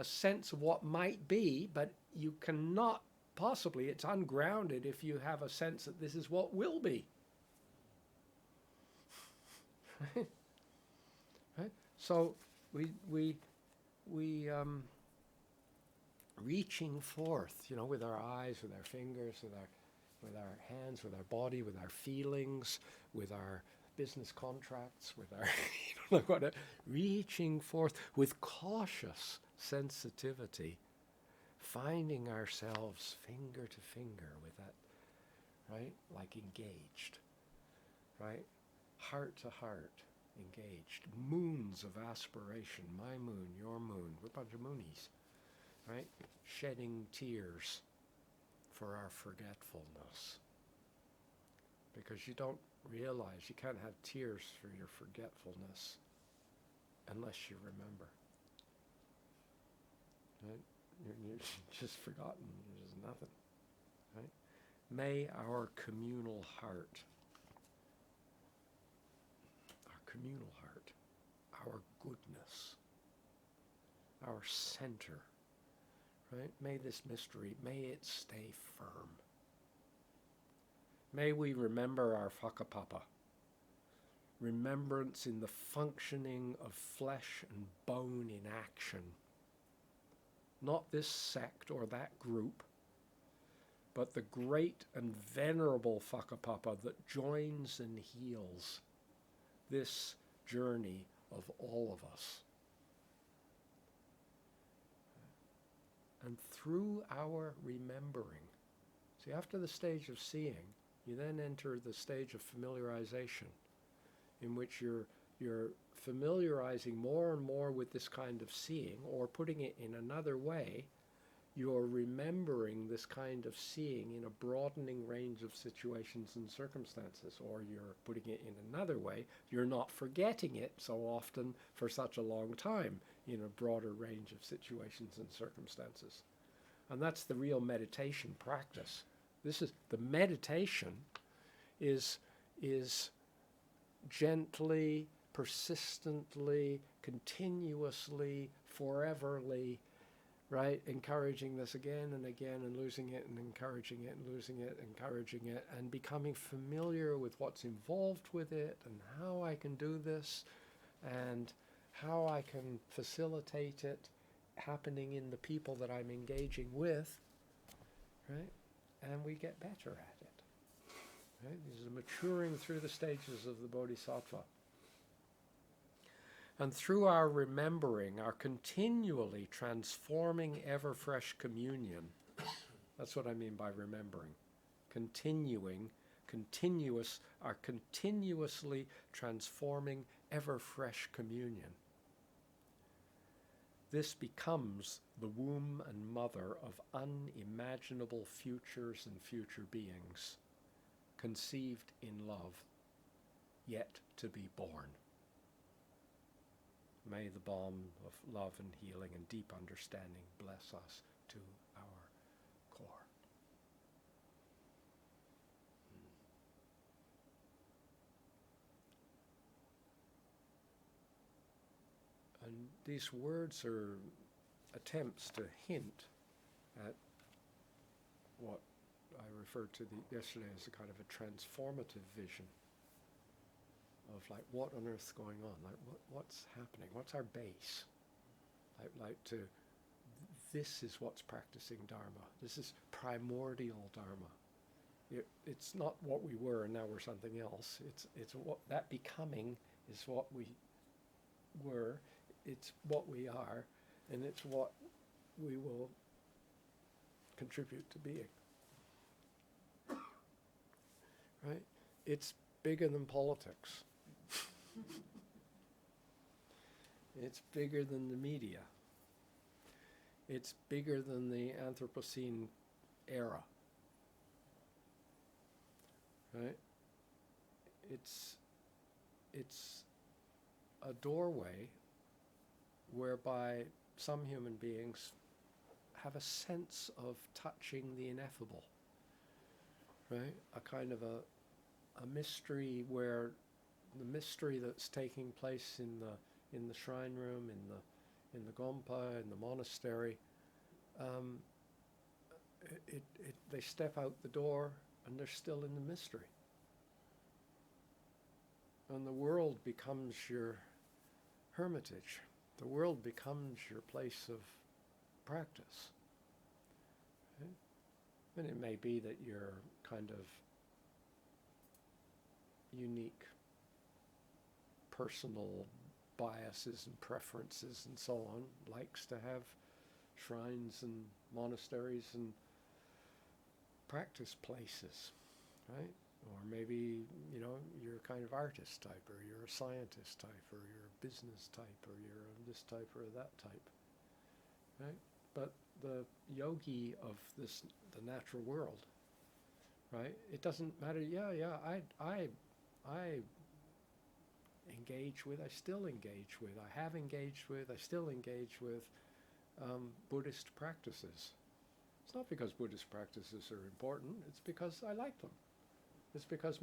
sense of what might be, but you cannot possibly, it's ungrounded if you have a sense that this is what will be. Right? So we reaching forth, with our eyes, with our fingers, with our hands, with our body, with our feelings, with our business contracts, with our reaching forth with cautious sensitivity, finding ourselves finger to finger with that, right? Like engaged, right? Heart to heart, engaged. Moons of aspiration, my moon, your moon, we're a bunch of moonies, right? Shedding tears for our forgetfulness. Because you don't realize you can't have tears for your forgetfulness unless you remember. Right? You're just forgotten. There's nothing. Right? May our communal heart, our goodness, our center, right? May this mystery, may it stay firm. May we remember our whakapapa, remembrance in the functioning of flesh and bone in action. Not this sect or that group, but the great and venerable whakapapa that joins and heals this journey of all of us. And through our remembering, see, after the stage of seeing, you then enter the stage of familiarization, in which you're familiarizing more and more with this kind of seeing, or putting it in another way, you're remembering this kind of seeing in a broadening range of situations and circumstances. Or you're putting it in another way, you're not forgetting it so often for such a long time in a broader range of situations and circumstances. And that's the real meditation practice. This is the meditation is gently, persistently, continuously, foreverly, right? Encouraging this again and again and losing it and encouraging it and losing it, encouraging it, and becoming familiar with what's involved with it and how I can do this and how I can facilitate it happening in the people that I'm engaging with, right? And we get better at it, right? This is maturing through the stages of the Bodhisattva. And through our remembering, our continually transforming ever-fresh communion, that's what I mean by remembering. Continuing, continuous, our continuously transforming ever-fresh communion. This becomes the womb and mother of unimaginable futures and future beings, conceived in love, yet to be born. May the balm of love and healing and deep understanding bless us to our core. And these words are attempts to hint at what I referred to yesterday as a kind of a transformative vision of like what on earth's going on, like what's happening, what's our base, this is what's practicing Dharma. This is primordial Dharma. It's not what we were and now we're something else. It's what that becoming is what we were. It's what we are, and it's what we will contribute to being. Right? It's bigger than politics. It's bigger than the media. It's bigger than the Anthropocene era. Right? It's a doorway whereby some human beings have a sense of touching the ineffable, right? A kind of a mystery where the mystery that's taking place in the shrine room, in the gompa, in the monastery, they step out the door and they're still in the mystery. And the world becomes your hermitage. The world becomes your place of practice. Okay? And it may be that your kind of unique personal biases and preferences and so on likes to have shrines and monasteries and practice places, right? Or maybe, you're a kind of artist type, or you're a scientist type, or you're a business type, or you're this type or that type, right? But the yogi of the natural world, right? It doesn't matter. I engage with, I still engage with, I have engaged with, I still engage with Buddhist practices. It's not because Buddhist practices are important, it's because I like them. It's because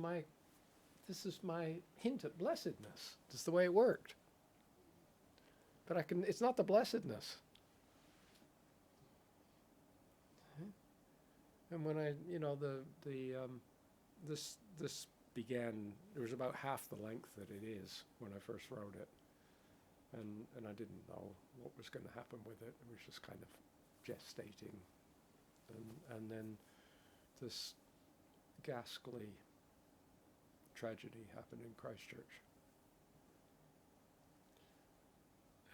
this is my hint at blessedness. It's the way it worked. But it's not the blessedness. Okay? And when this began, it was about half the length that it is when I first wrote it. And I didn't know what was going to happen with it. It was just kind of gestating. And then this ghastly tragedy happened in Christchurch.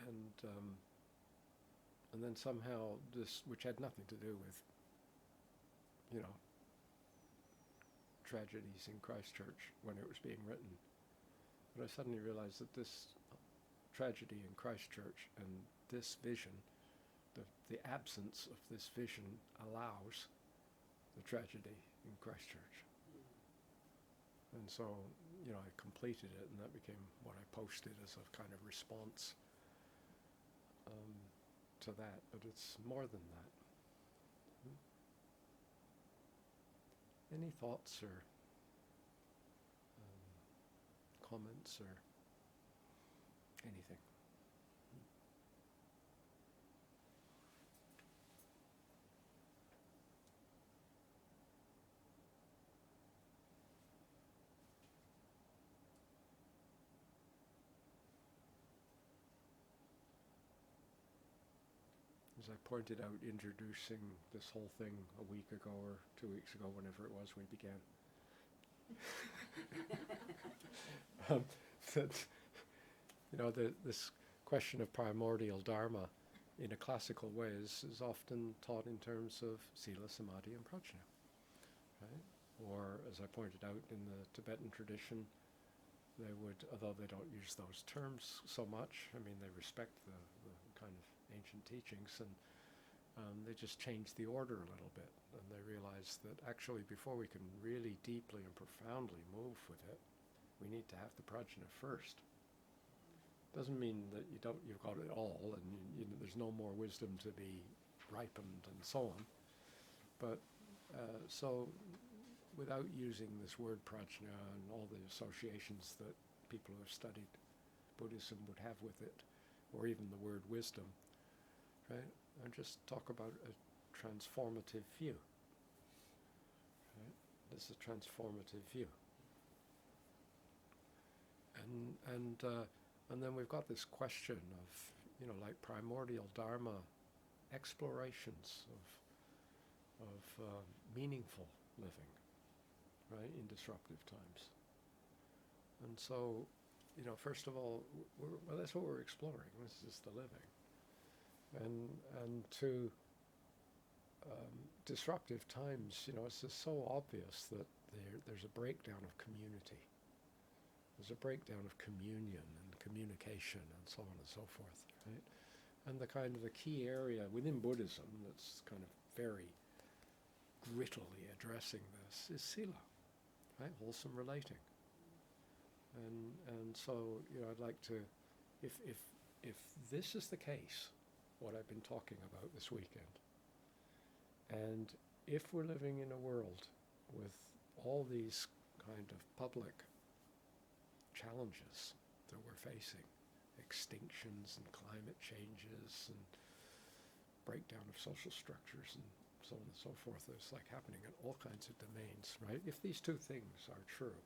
And then somehow this, which had nothing to do with, tragedies in Christchurch when it was being written, but I suddenly realized that this tragedy in Christchurch and this vision the absence of this vision allows the tragedy in Christchurch. And so, I completed it, and that became what I posted as a kind of response to that. But it's more than that. Any thoughts or comments or anything? As I pointed out, introducing this whole thing a week ago or 2 weeks ago, whenever it was we began, that, this question of primordial dharma in a classical way is often taught in terms of sila, samadhi, and prajna, right? Or, as I pointed out, in the Tibetan tradition, they would, although they don't use those terms so much, they respect the kind of ancient teachings, and they just change the order a little bit, and they realize that actually before we can really deeply and profoundly move with it, we need to have the prajna first. Doesn't mean that you've got it all, and there's no more wisdom to be ripened and so on. But so without using this word prajna and all the associations that people who have studied Buddhism would have with it, or even the word wisdom, right? And just talk about a transformative view. Right? This is a transformative view. And then we've got this question of, like primordial dharma explorations of meaningful living, right, in disruptive times. And so, first of all, that's what we're exploring. This is the living. And to disruptive times, it's just so obvious that there's a breakdown of community. There's a breakdown of communion and communication and so on and so forth, right? And the key area within Buddhism that's kind of very grittily addressing this is sila, right? Wholesome relating. And so, I'd like to, if this is the case, what I've been talking about this weekend, and if we're living in a world with all these kind of public challenges that we're facing, extinctions and climate changes and breakdown of social structures and so on and so forth, it's like happening in all kinds of domains, right? If these two things are true,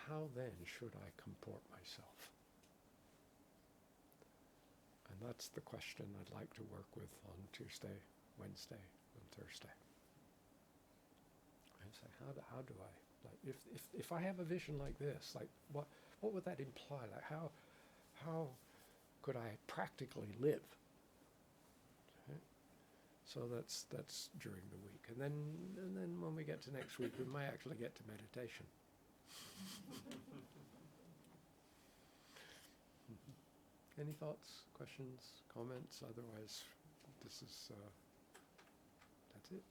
how then should I comport myself? And that's the question I'd like to work with on Tuesday, Wednesday, and Thursday. And say, how do I, like, if I have a vision like this, like what would that imply? Like how could I practically live? Okay? So that's during the week, and then when we get to next week, we might actually get to meditation. Any thoughts, questions, comments? Otherwise, this is that's it.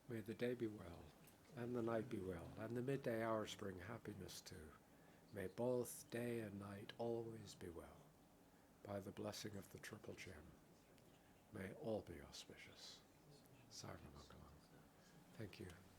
May the day be well, and the night be well, and the midday hours bring happiness too. May both day and night always be well, by the blessing of the Triple Gem. May all be auspicious. Sarva Mangalam. Thank you.